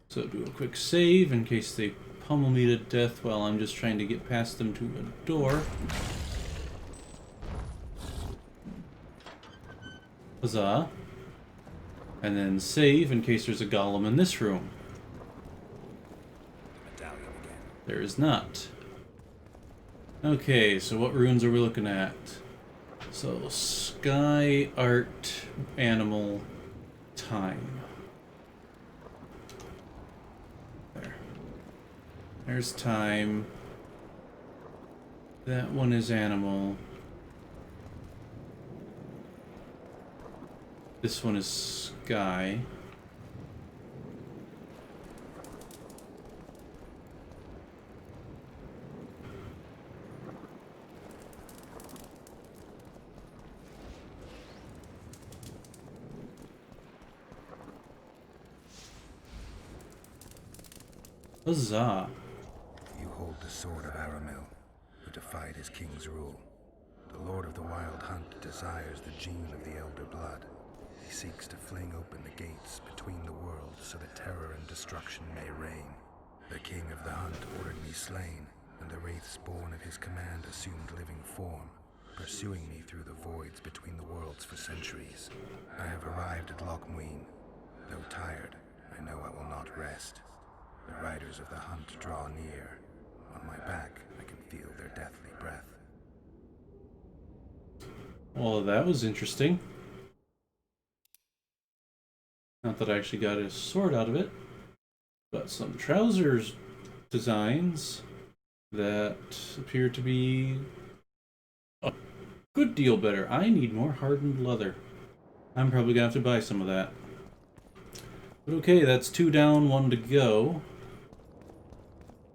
So do a quick save in case they pummel me to death while I'm just trying to get past them to a door. Huzzah. And then save in case there's a golem in this room. There is not. Okay, so what runes are we looking at? So, sky, art, animal, time. There. There's time. That one is animal. This one is sky. Huzzah. You hold the sword of Aramil, who defied his king's rule. The Lord of the Wild Hunt desires the gene of the Elder Blood. He seeks to fling open the gates between the worlds so that terror and destruction may reign. The King of the Hunt ordered me slain, and the wraiths born of his command assumed living form, pursuing me through the voids between the worlds for centuries. I have arrived at Loc Muinne. Though tired, I know I will not rest. The riders of the hunt draw near. On my back, I can feel their deathly breath. Well, that was interesting. Not that I actually got a sword out of it, but some trousers designs that appear to be a good deal better. I need more hardened leather. I'm probably gonna have to buy some of that. But okay, that's 2 down, 1 to go.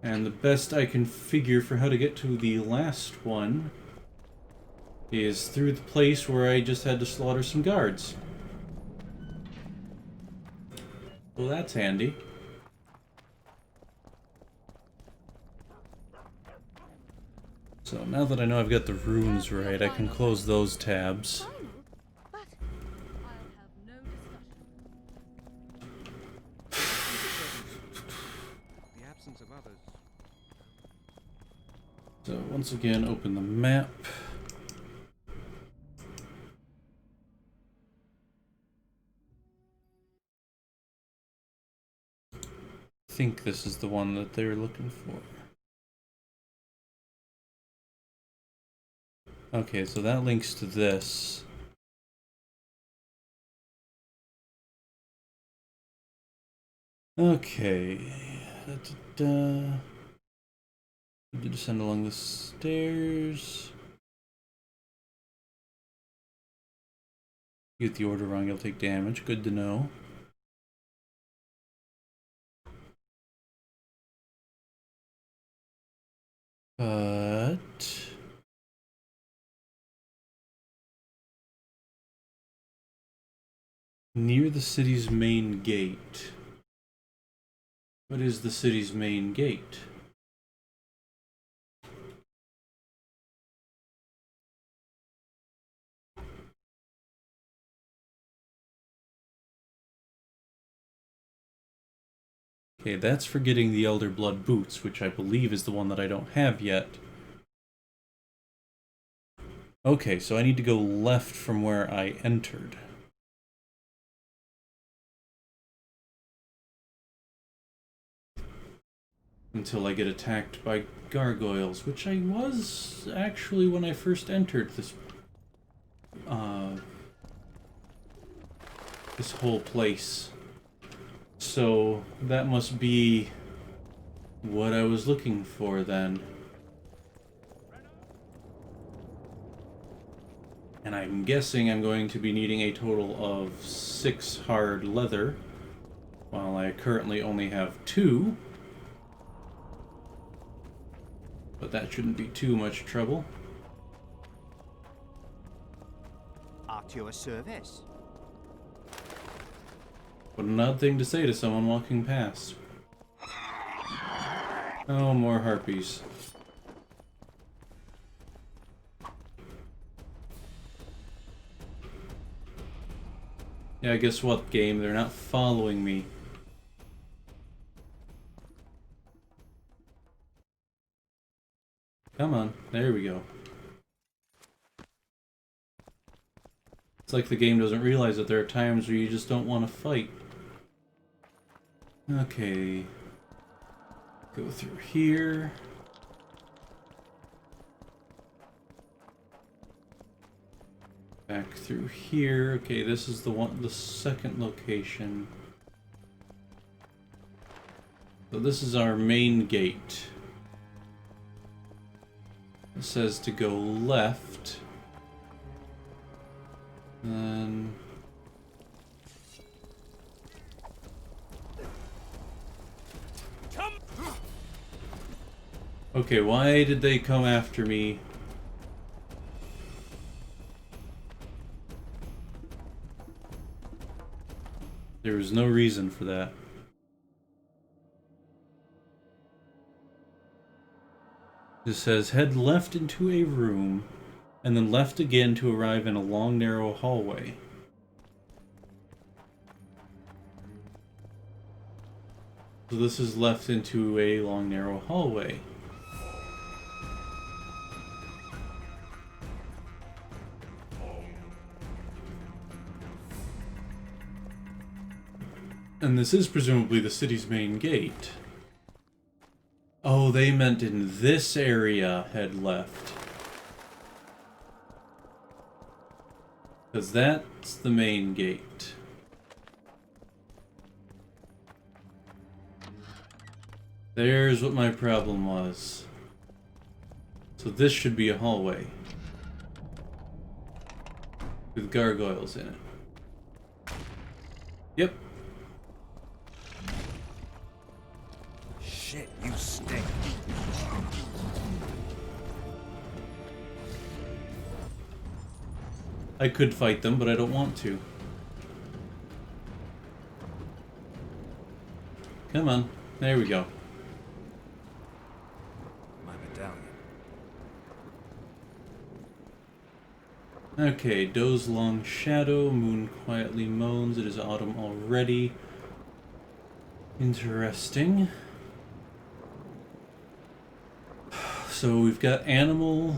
And the best I can figure for how to get to the last one is through the place where I just had to slaughter some guards. Well, that's handy. So now that I know I've got the runes right, I can close those tabs. So once again, open the map. I think this is the one that they were looking for. Okay, so that links to this. Okay. Da-da-da. Need to descend along the stairs. You get the order wrong, you'll take damage. Good to know. But near the city's main gate. What is the city's main gate? Okay, that's for getting the Elder Blood boots, which I believe is the one that I don't have yet. Okay, so I need to go left from where I entered. Until I get attacked by gargoyles, which I was actually when I first entered this this whole place. So that must be what I was looking for then. And I'm guessing I'm going to be needing a total of 6 hard leather, while I currently only have 2. But that shouldn't be too much trouble. At your service. What an odd thing to say to someone walking past. Oh, more harpies. Yeah, guess what, game? They're not following me. Come on, there we go. It's like the game doesn't realize that there are times where you just don't want to fight. Okay. Go through here. Back through here. Okay, this is the second location. So this is our main gate. It says to go left. Then okay, why did they come after me? There was no reason for that. It says head left into a room and then left again to arrive in a long narrow hallway. So this is left into a long narrow hallway. And this is presumably the city's main gate. Oh, they meant in this area head left. Because that's the main gate. There's what my problem was. So this should be a hallway. With gargoyles in it. Yep. Shit, you stink. I could fight them, but I don't want to. Come on. There we go. My medallion. Okay, doze long shadow, moon quietly moans, it is autumn already. Interesting. So we've got animal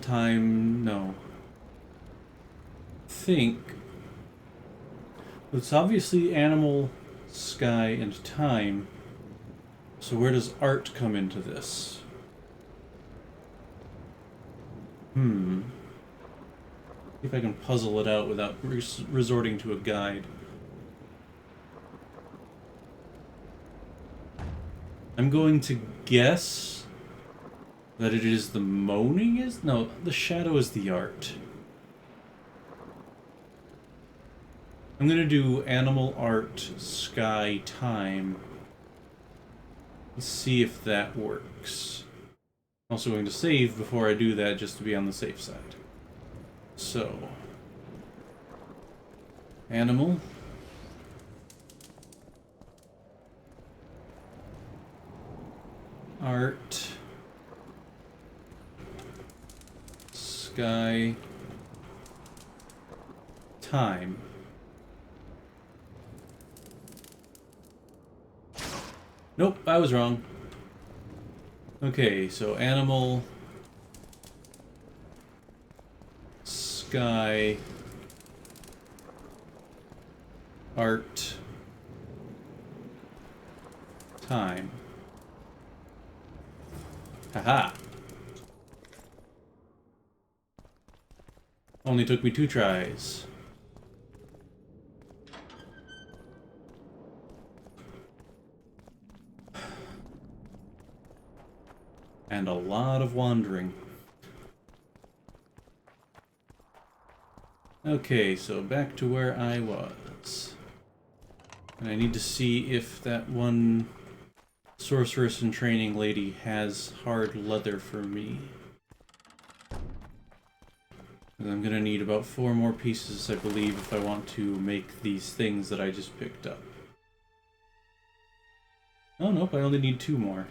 time, no. Think. It's obviously animal, sky, and time. So where does art come into this? See if I can puzzle it out without resorting to a guide. I'm going to guess that it is the moaning is? No, the shadow is the art. I'm gonna do animal art sky time. Let's see if that works. I'm also going to save before I do that just to be on the safe side. So, animal. Art. Sky. Time. Nope, I was wrong. Okay, so animal, sky, art, time. Haha. Only took me 2 tries. And a lot of wandering. Okay, so back to where I was. And I need to see if that one sorceress in training lady has hard leather for me. And I'm gonna need about 4 more pieces, I believe, if I want to make these things that I just picked up. Oh, nope, I only need 2 more.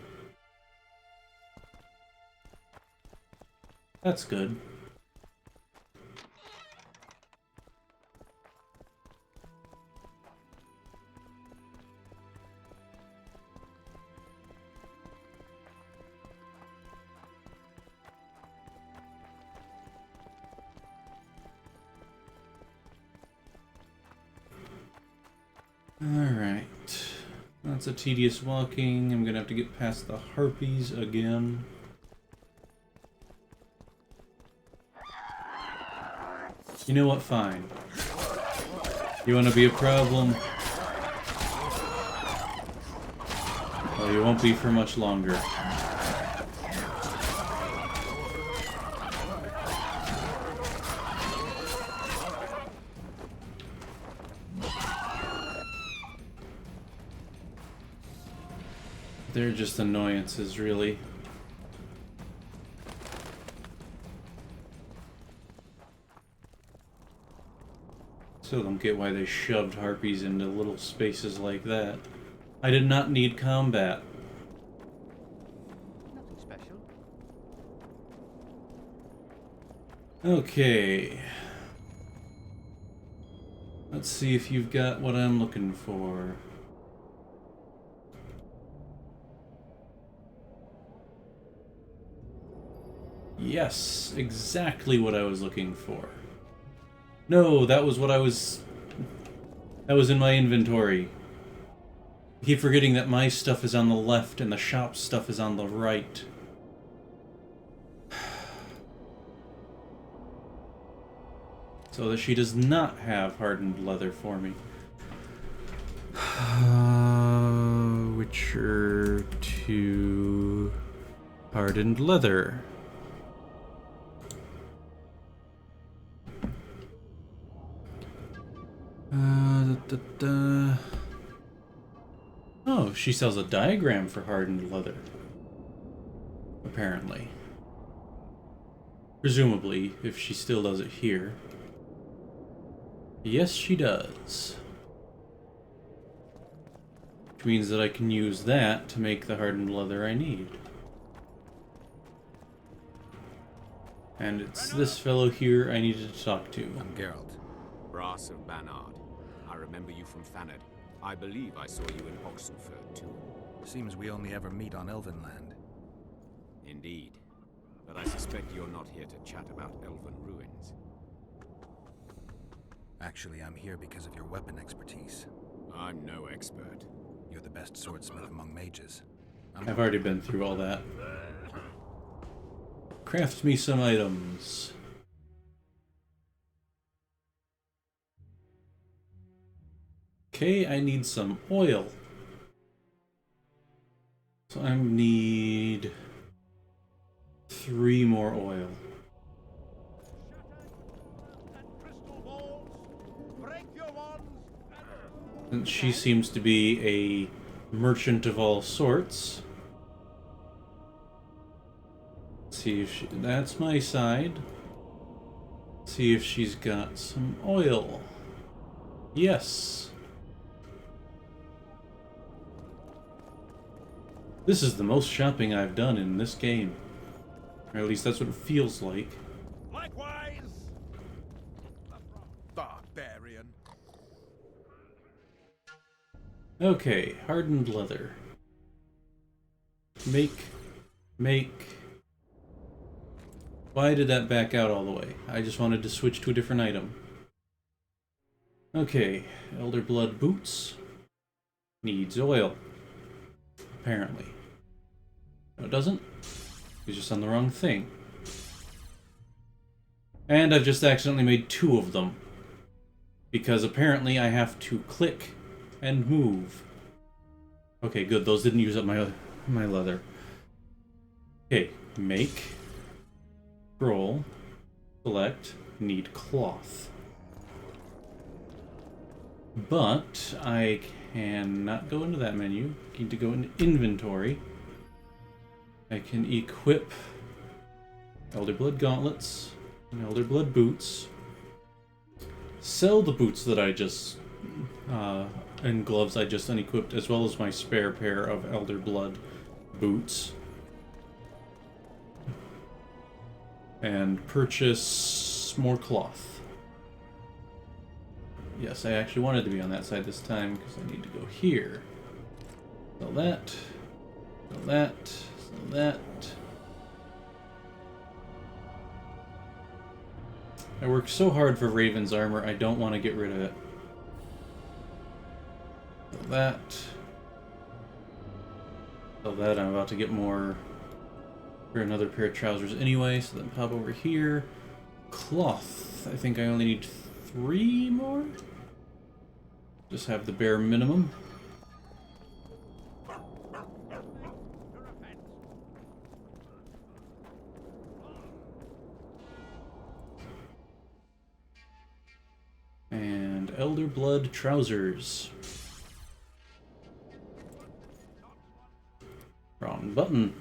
That's good. Alright. That's a tedious walking. I'm gonna have to get past the harpies again. You know what? Fine. You wanna be a problem? Well, you won't be for much longer. They're just annoyances, really. Still don't get why they shoved harpies into little spaces like that. I did not need combat. Nothing special. Okay. Let's see if you've got what I'm looking for. Yes, exactly what I was looking for. No, that was what I was... That was in my inventory. I keep forgetting that my stuff is on the left and the shop stuff is on the right. So that she does not have hardened leather for me. Witcher 2... Hardened leather. Oh, she sells a diagram for hardened leather. Apparently. Presumably, if she still does it here. Yes, she does. Which means that I can use that to make the hardened leather I need. And it's this fellow here I needed to talk to. I'm Geralt, Brass of Banard. I remember you from Thaned. I believe I saw you in Oxenford, too. Seems we only ever meet on Elven land. Indeed. But I suspect you're not here to chat about Elven ruins. Actually, I'm here because of your weapon expertise. I'm no expert. You're the best swordsmith among mages. I've already been through all that. Craft me some items. Okay, I need some oil. So I need 3 more oil. And crystal balls, break your wands, And she seems to be a merchant of all sorts. Let's see if she... That's my side. See if she's got some oil. Yes. This is the most shopping I've done in this game. Or at least that's what it feels like. Likewise, barbarian. Okay, hardened leather. Make. Why did that back out all the way? I just wanted to switch to a different item. Okay, Elder Blood boots. Needs oil. Apparently. No, it doesn't. He's just on the wrong thing. And I've just accidentally made 2 of them. Because apparently I have to click and move. Okay, good. Those didn't use up my leather. Okay, make. Scroll. Select. Need cloth. But I cannot go into that menu. I need to go into inventory. I can equip Elder Blood gauntlets and Elder Blood boots. Sell the boots that I just and gloves I just unequipped, as well as my spare pair of Elder Blood boots. And purchase more cloth. Yes, I actually wanted to be on that side this time because I need to go here. Sell that. Sell that. Sell that. I worked so hard for Raven's armor, I don't want to get rid of it. Sell that. Sell that. I'm about to get more for another pair of trousers anyway, so then pop over here. Cloth. I think I only need 3 more? Just have the bare minimum. And Elder Blood trousers. Wrong button.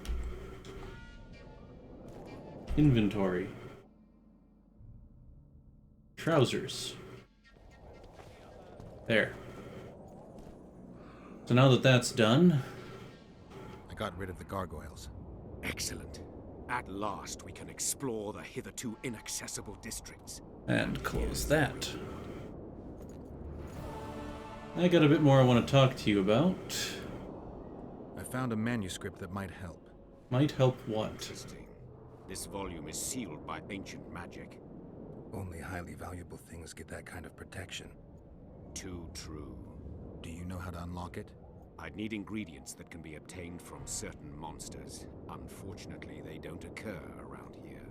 Inventory. Trousers. There. So now that that's done... I got rid of the gargoyles. Excellent. At last we can explore the hitherto inaccessible districts. And close that. I got a bit more I want to talk to you about. I found a manuscript that might help. Might help what? Interesting. This volume is sealed by ancient magic. Only highly valuable things get that kind of protection. Too true. Do you know how to unlock it? I'd need ingredients that can be obtained from certain monsters. Unfortunately, they don't occur around here.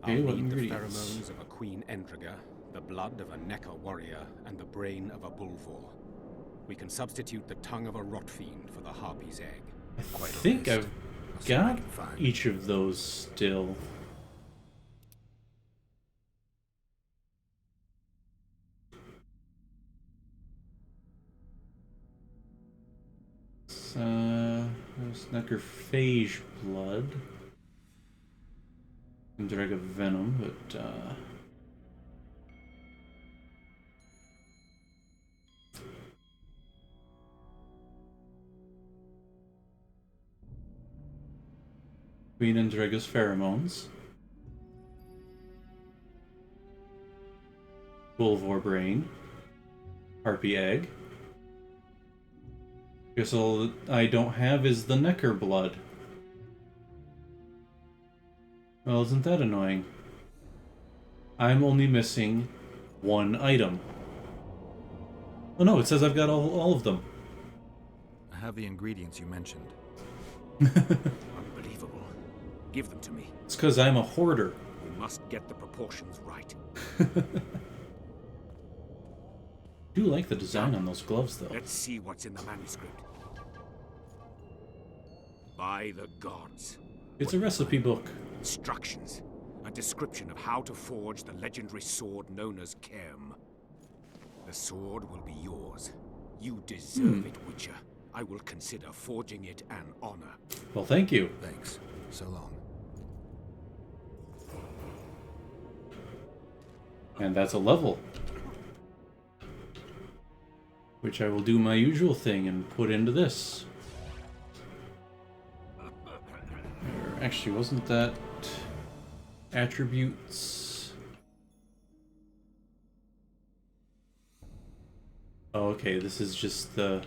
Okay, I'll what need the ingredients? pheromones of a queen Endriga, the blood of a Necker warrior, and the brain of a bulvor. We can substitute the tongue of a rot fiend for the harpy's egg. I think I've got each of those still. There's necrophage blood. And drag of venom, but Queen Endriga's pheromones. Bulvor brain. Harpy egg. Guess all that I don't have is the Necker blood. Well, isn't that annoying? I'm only missing 1 item. Oh no, it says I've got all of them. I have the ingredients you mentioned. Unbelievable. Give them to me. It's because I'm a hoarder. We must get the proportions right. Do like the design on those gloves, though. Let's see what's in the manuscript. By the gods. It's a recipe book. Instructions. A description of how to forge the legendary sword known as Kerm. The sword will be yours. You deserve it, Witcher. I will consider forging it an honor. Well, thank you. Thanks. So long. And that's a level. Which I will do my usual thing and put into this. Actually, wasn't that attributes? Oh, okay, this is just the...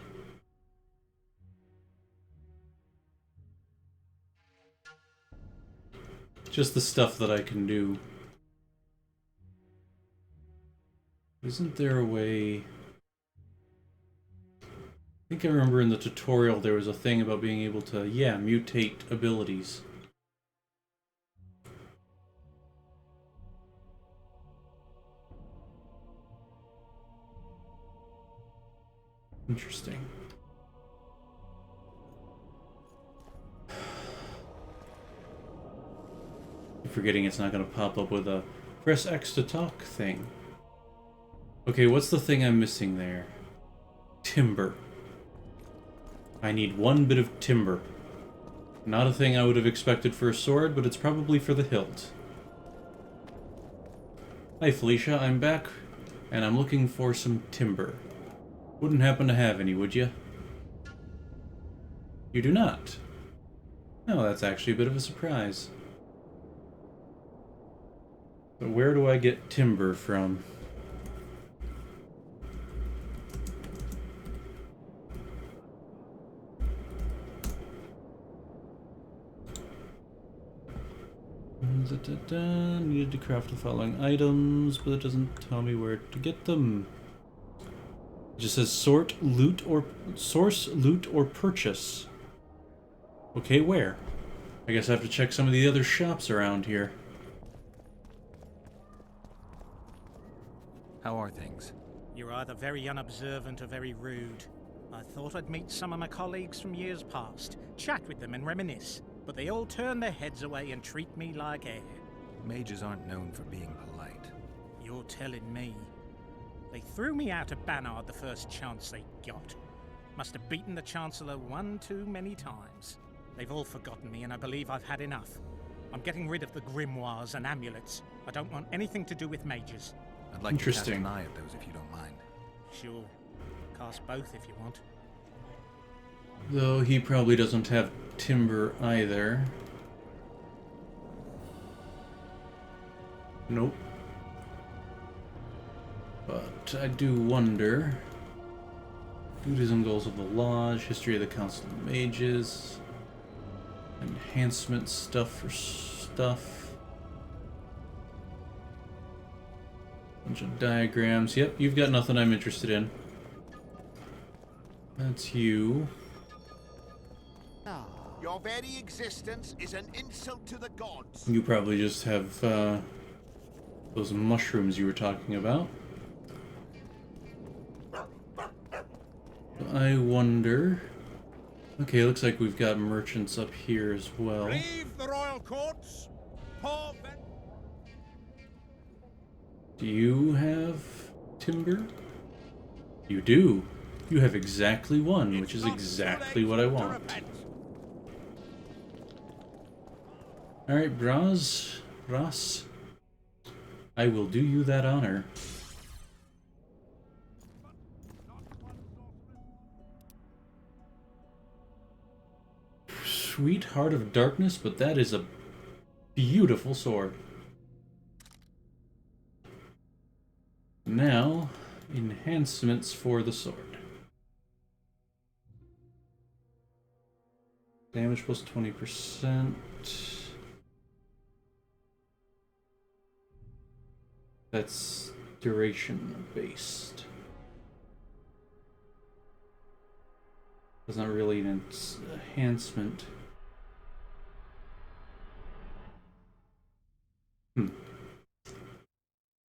just the stuff that I can do. Isn't there a way... I think I remember in the tutorial there was a thing about being able to, yeah, mutate abilities. Interesting. I'm forgetting it's not going to pop up with a press X to talk thing. Okay, what's the thing I'm missing there? Timber. I need one bit of timber. Not a thing I would have expected for a sword, but it's probably for the hilt. Hi Felicia, I'm back, and I'm looking for some timber. Wouldn't happen to have any, would you? You do not. Oh, that's actually a bit of a surprise. But where do I get timber from? Needed to craft the following items, but it doesn't tell me where to get them. It just says source, loot, or purchase. Okay, where? I guess I have to check some of the other shops around here. How are things? You're either very unobservant or very rude. I thought I'd meet some of my colleagues from years past, chat with them and reminisce, but they all turn their heads away and treat me like air. Mages aren't known for being polite. You're telling me. They threw me out of Banard the first chance they got. Must have beaten the Chancellor one too many times. They've all forgotten me and I believe I've had enough. I'm getting rid of the grimoires and amulets. I don't want anything to do with mages. I'd like to cast an eye at those if you don't mind. Sure. Cast both if you want. Though he probably doesn't have timber either. Nope. But I do wonder. Duties and goals of the Lodge, history of the Council of Mages, enhancement stuff for stuff. Bunch of diagrams. Yep, you've got nothing I'm interested in. That's you. Your very existence is an insult to the gods. You probably just have those mushrooms you were talking about. I wonder... Okay, looks like we've got merchants up here as well. Leave the royal courts. Do you have timber? You do. You have exactly one, which is exactly what I want. Alright, Ross, I will do you that honor. Sweet Heart of Darkness, but that is a beautiful sword. Now, enhancements for the sword. Damage plus 20%. That's duration based. That's not really an enhancement.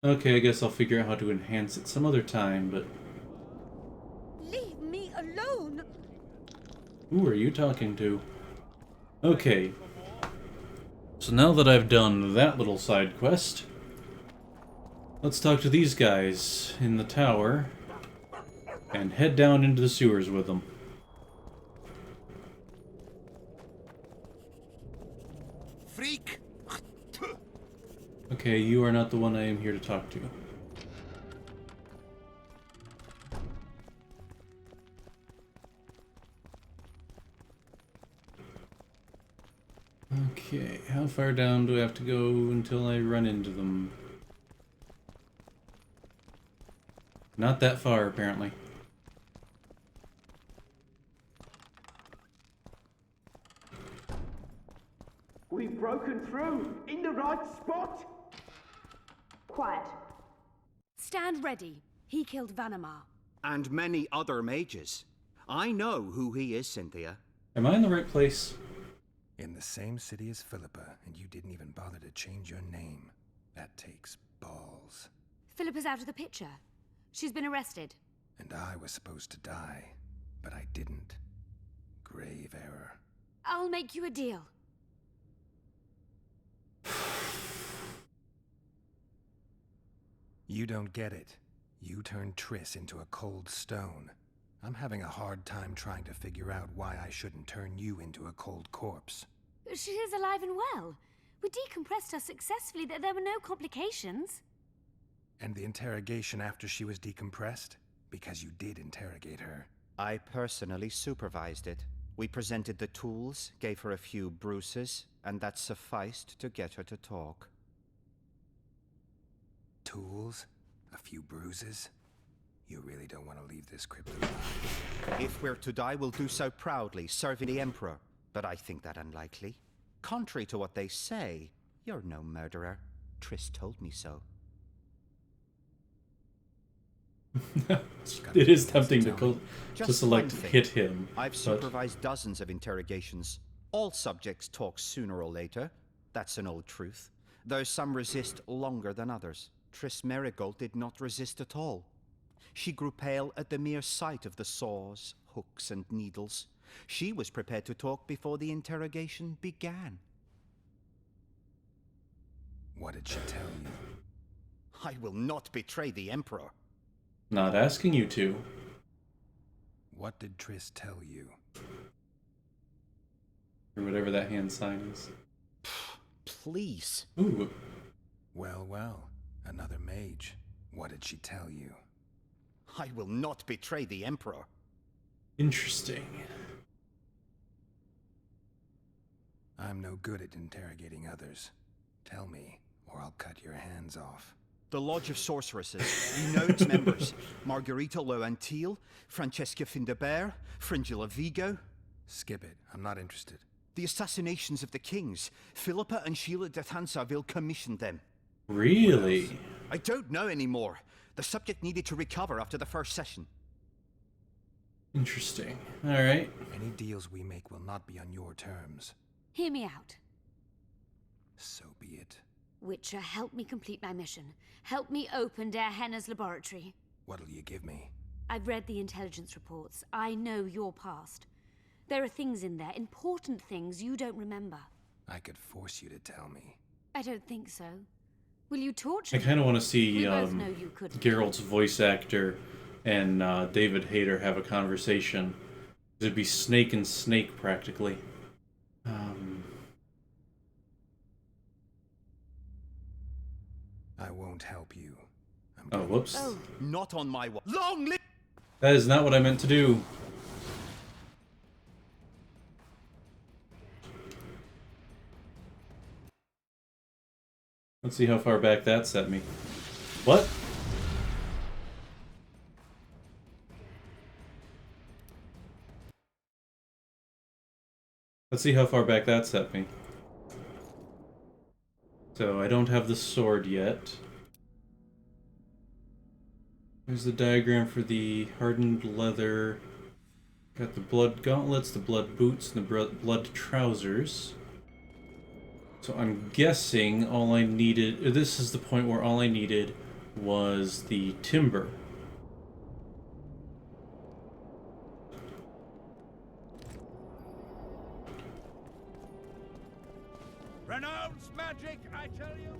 Okay, I guess I'll figure out how to enhance it some other time, but... Leave me alone! Who are you talking to? Okay. So now that I've done that little side quest, let's talk to these guys in the tower and head down into the sewers with them. Freak! Okay, you are not the one I am here to talk to. Okay, how far down do I have to go until I run into them? Not that far, apparently. We've broken through! In the right spot! Quiet. Stand ready. He killed Vanamar. And many other mages. I know who he is, Cynthia. Am I in the right place? In the same city as Philippa, and you didn't even bother to change your name. That takes balls. Philippa's out of the picture. She's been arrested. And I was supposed to die, but I didn't. Grave error. I'll make you a deal. You don't get it. You turned Triss into a cold stone. I'm having a hard time trying to figure out why I shouldn't turn you into a cold corpse. She is alive and well. We decompressed her successfully. There were no complications. And the interrogation after she was decompressed? Because you did interrogate her. I personally supervised it. We presented the tools, gave her a few bruises, and that sufficed to get her to talk. Tools? A few bruises? You really don't want to leave this crypt alive. If we're to die, we'll do so proudly, serving the Emperor. But I think that unlikely. Contrary to what they say, you're no murderer. Triss told me so. It is tempting to select hit him. I've supervised dozens of interrogations. All subjects talk sooner or later. That's an old truth. Though some resist longer than others. Triss Merigold did not resist at all. She grew pale at the mere sight of the saws, hooks, and needles. She was prepared to talk before the interrogation began. What did she tell you? I will not betray the Emperor. Not asking you to. What did Triss tell you? Or whatever that hand sign is. Please. Ooh. Well, well. Another mage. What did she tell you? I will not betray the Emperor. Interesting. I'm no good at interrogating others. Tell me, or I'll cut your hands off. The Lodge of Sorceresses. You know its members. Margarita Loantil, Francesca Findebert, Fringilla Vigo. Skip it. I'm not interested. The assassinations of the kings. Philippa and Sheila de Tansarville commissioned them. Really? I don't know anymore. The subject needed to recover after the first session. Interesting. Alright. Any deals we make will not be on your terms. Hear me out. So be it. Witcher, help me complete my mission. Help me open Der Henner's laboratory. What'll you give me? I've read the intelligence reports. I know your past. There are things in there, important things you don't remember. I could force you to tell me. I don't think so. Will you torture me? I kind of want to see Geralt's voice actor and David Hayter have a conversation. It'd be snake and snake, practically. I won't help you. Oh, whoops. Oh, not on my long live. That is not what I meant to do. Let's see how far back that set me. What? Let's see how far back that set me. So, I don't have the sword yet. There's the diagram for the hardened leather. Got the blood gauntlets, the blood boots, and the blood trousers. So I'm guessing all I needed... This is the point where all I needed was the timber. Renounce magic, I tell you!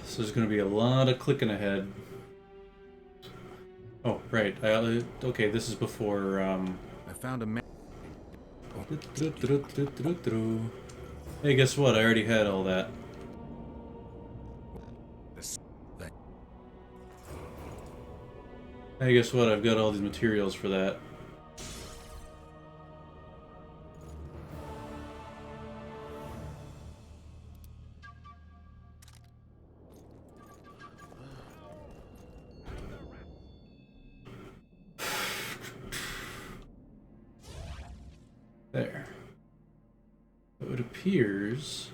So there's going to be a lot of clicking ahead. Oh, right. Okay, this is before, I found a man. Hey, guess what? I already had all that. Hey, guess what? I've got all these materials for that. There. So it appears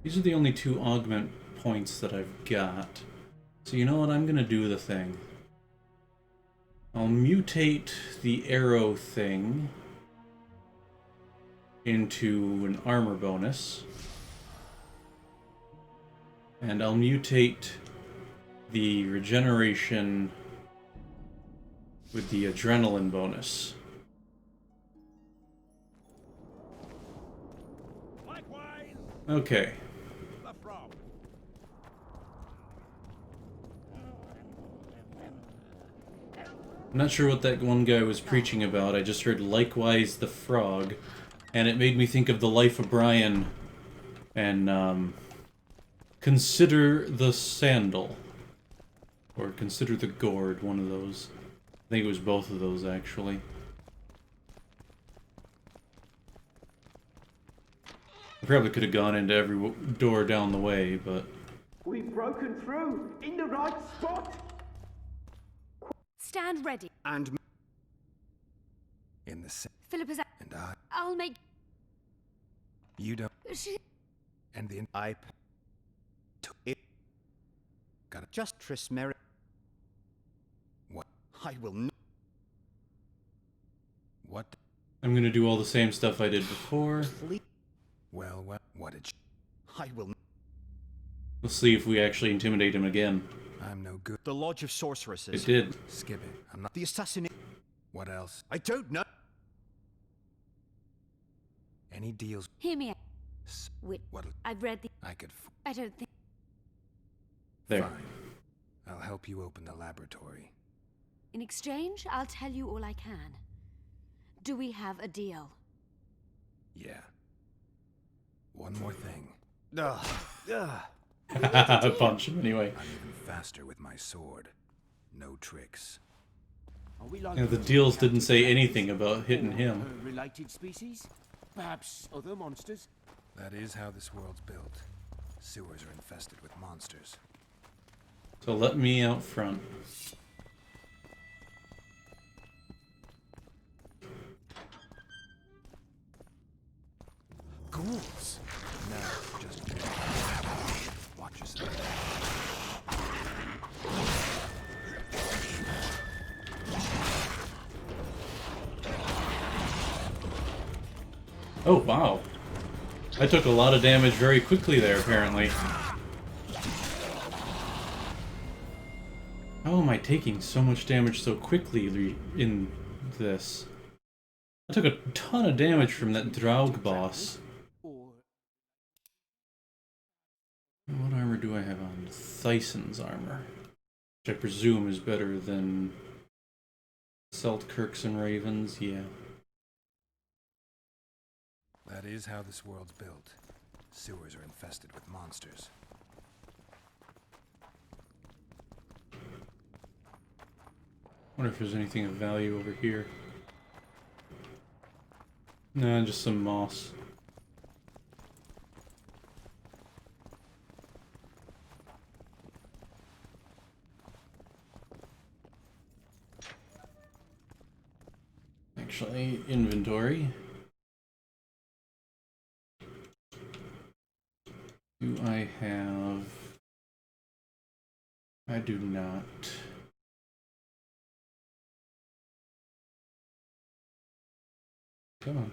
these are the only 2 augment points that I've got. So you know what? I'm gonna do the thing. I'll mutate the arrow thing into an armor bonus. And I'll mutate the regeneration with the adrenaline bonus. Okay. I'm not sure what that one guy was preaching about. I just heard likewise the frog, and it made me think of the Life of Brian and consider the sandal. Or consider the gourd, one of those. I think it was both of those, actually. I probably could have gone into every door down the way, but... We've broken through! In the right spot! Stand ready. And... in the same... Philip is... and I... I'll make... You don't... She... and the... I... it... got it. Just Trismeri... What? I will not... What? I'm gonna do all the same stuff I did before. Well, what did you... I will... We'll see if we actually intimidate him again. I'm no good. The Lodge of Sorceresses. It did. Skip it. I'm not... The assassination... What else? I don't know. Any deals? Hear me out. Wait, what? I've read the... I could... I don't think... There. Fine. I'll help you open the laboratory. In exchange, I'll tell you all I can. Do we have a deal? Yeah. One more thing. Punch him anyway. I'm even faster with my sword. No tricks. Yeah, the deals didn't say anything about hitting him. Related species? Perhaps other monsters? That is how this world's built. Sewers are infested with monsters. So let me out front. Ghouls! No, just... watch yourself. Oh, wow. I took a lot of damage very quickly there, apparently. How am I taking so much damage so quickly in this? I took a ton of damage from that Draug boss. What armor do I have on? Thyssen's armor. Which I presume is better than Seltkirk's and Raven's, yeah. That is how this world's built. Sewers are infested with monsters. Wonder if there's anything of value over here. Nah, just some moss. Actually, inventory. Do I have... I do not. Come on.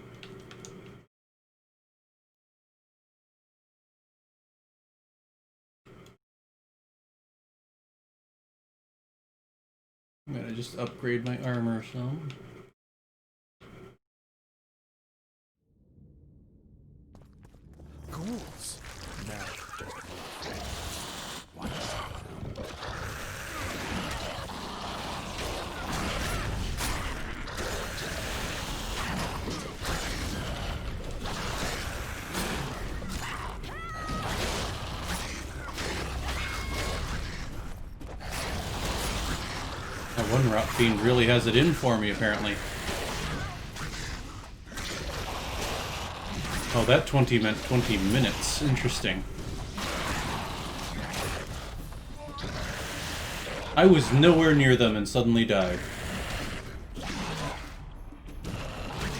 I'm gonna just upgrade my armor some. Ghouls! No, just... watch yourself. One rot fiend really has it in for me, apparently. Oh, that 20 meant 20 minutes. Interesting. I was nowhere near them and suddenly died.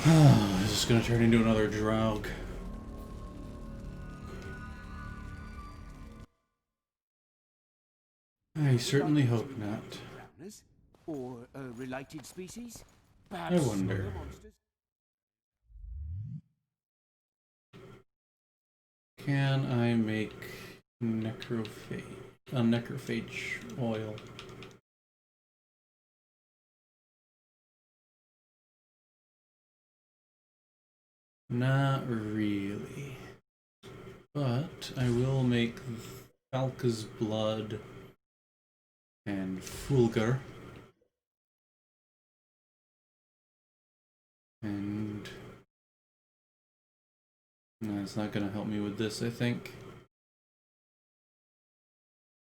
This is gonna turn into another Draug. I certainly hope not. Or a related species? I wonder. Can I make necrophage oil? Not really. But I will make Falca's blood and Fulgur. And no, it's not gonna help me with this, I think.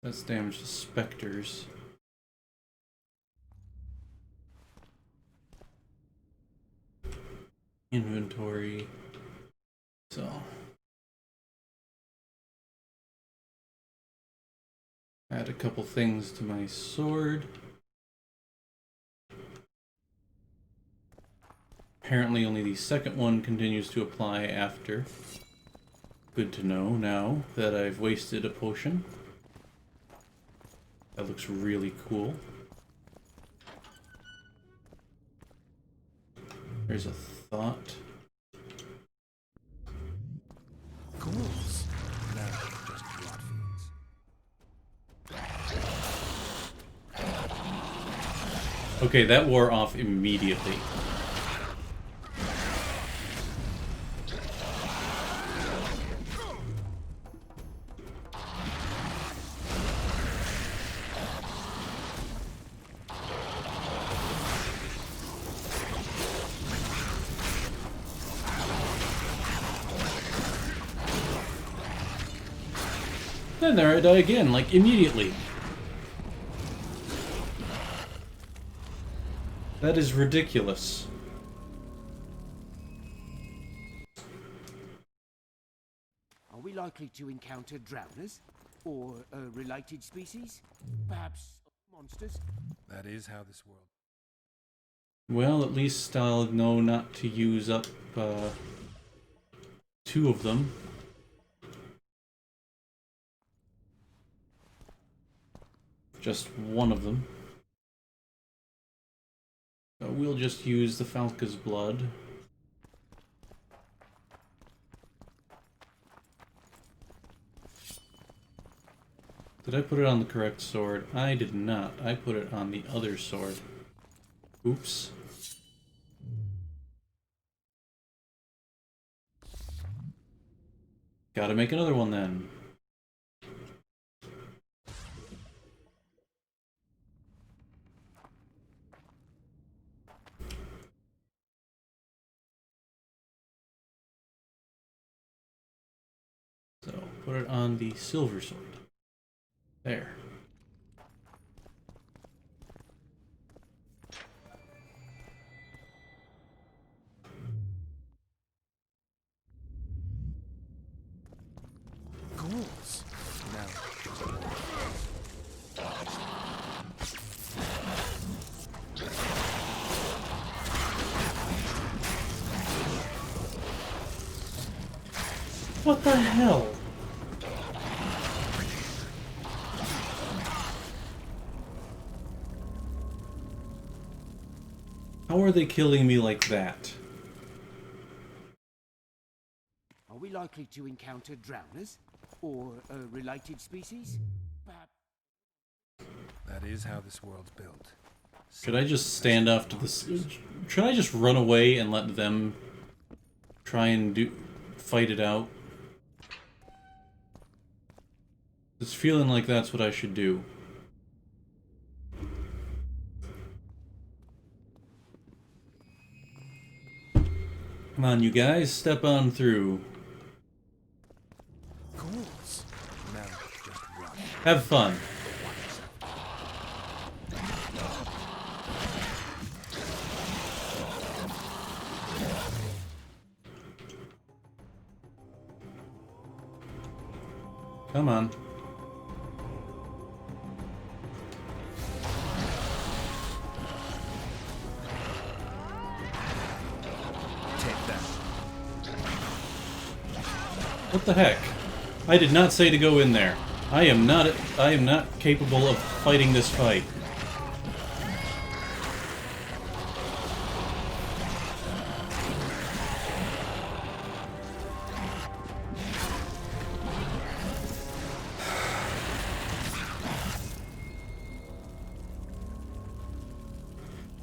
That's damage to specters. Inventory. So add a couple things to my sword. Apparently only the second one continues to apply after. Good to know now that I've wasted a potion. That looks really cool. There's a thought. Ghouls. No, just blood fiends. Okay, that wore off immediately. And there I die again, like immediately. That is ridiculous. Are we likely to encounter drowners? Or a related species? Perhaps monsters? That is how this world... Well, at least I'll know not to use up two of them. Just one of them. So we'll just use the Falca's blood. Did I put it on the correct sword? I did not. I put it on the other sword. Oops. Gotta make another one then. So, put it on the silver sword. There. Ghouls. No. What the hell? How are they killing me like that? Are we likely to encounter drowners? Or a related species? Perhaps... That is how this world's built. Should I just stand off to this? Should I just run away and let them try and fight it out? It's feeling like that's what I should do. Come on, you guys, step on through. Ghouls. No, just run. Have fun. Come on. Take that. What the heck? I did not say to go in there. I am not capable of fighting this fight.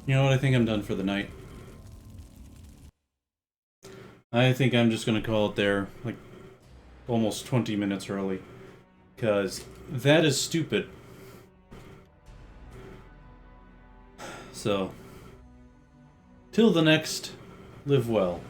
You know what? I think I'm done for the night. I think I'm just gonna call it there, like, almost 20 minutes early. Because that is stupid. So, till the next, live well.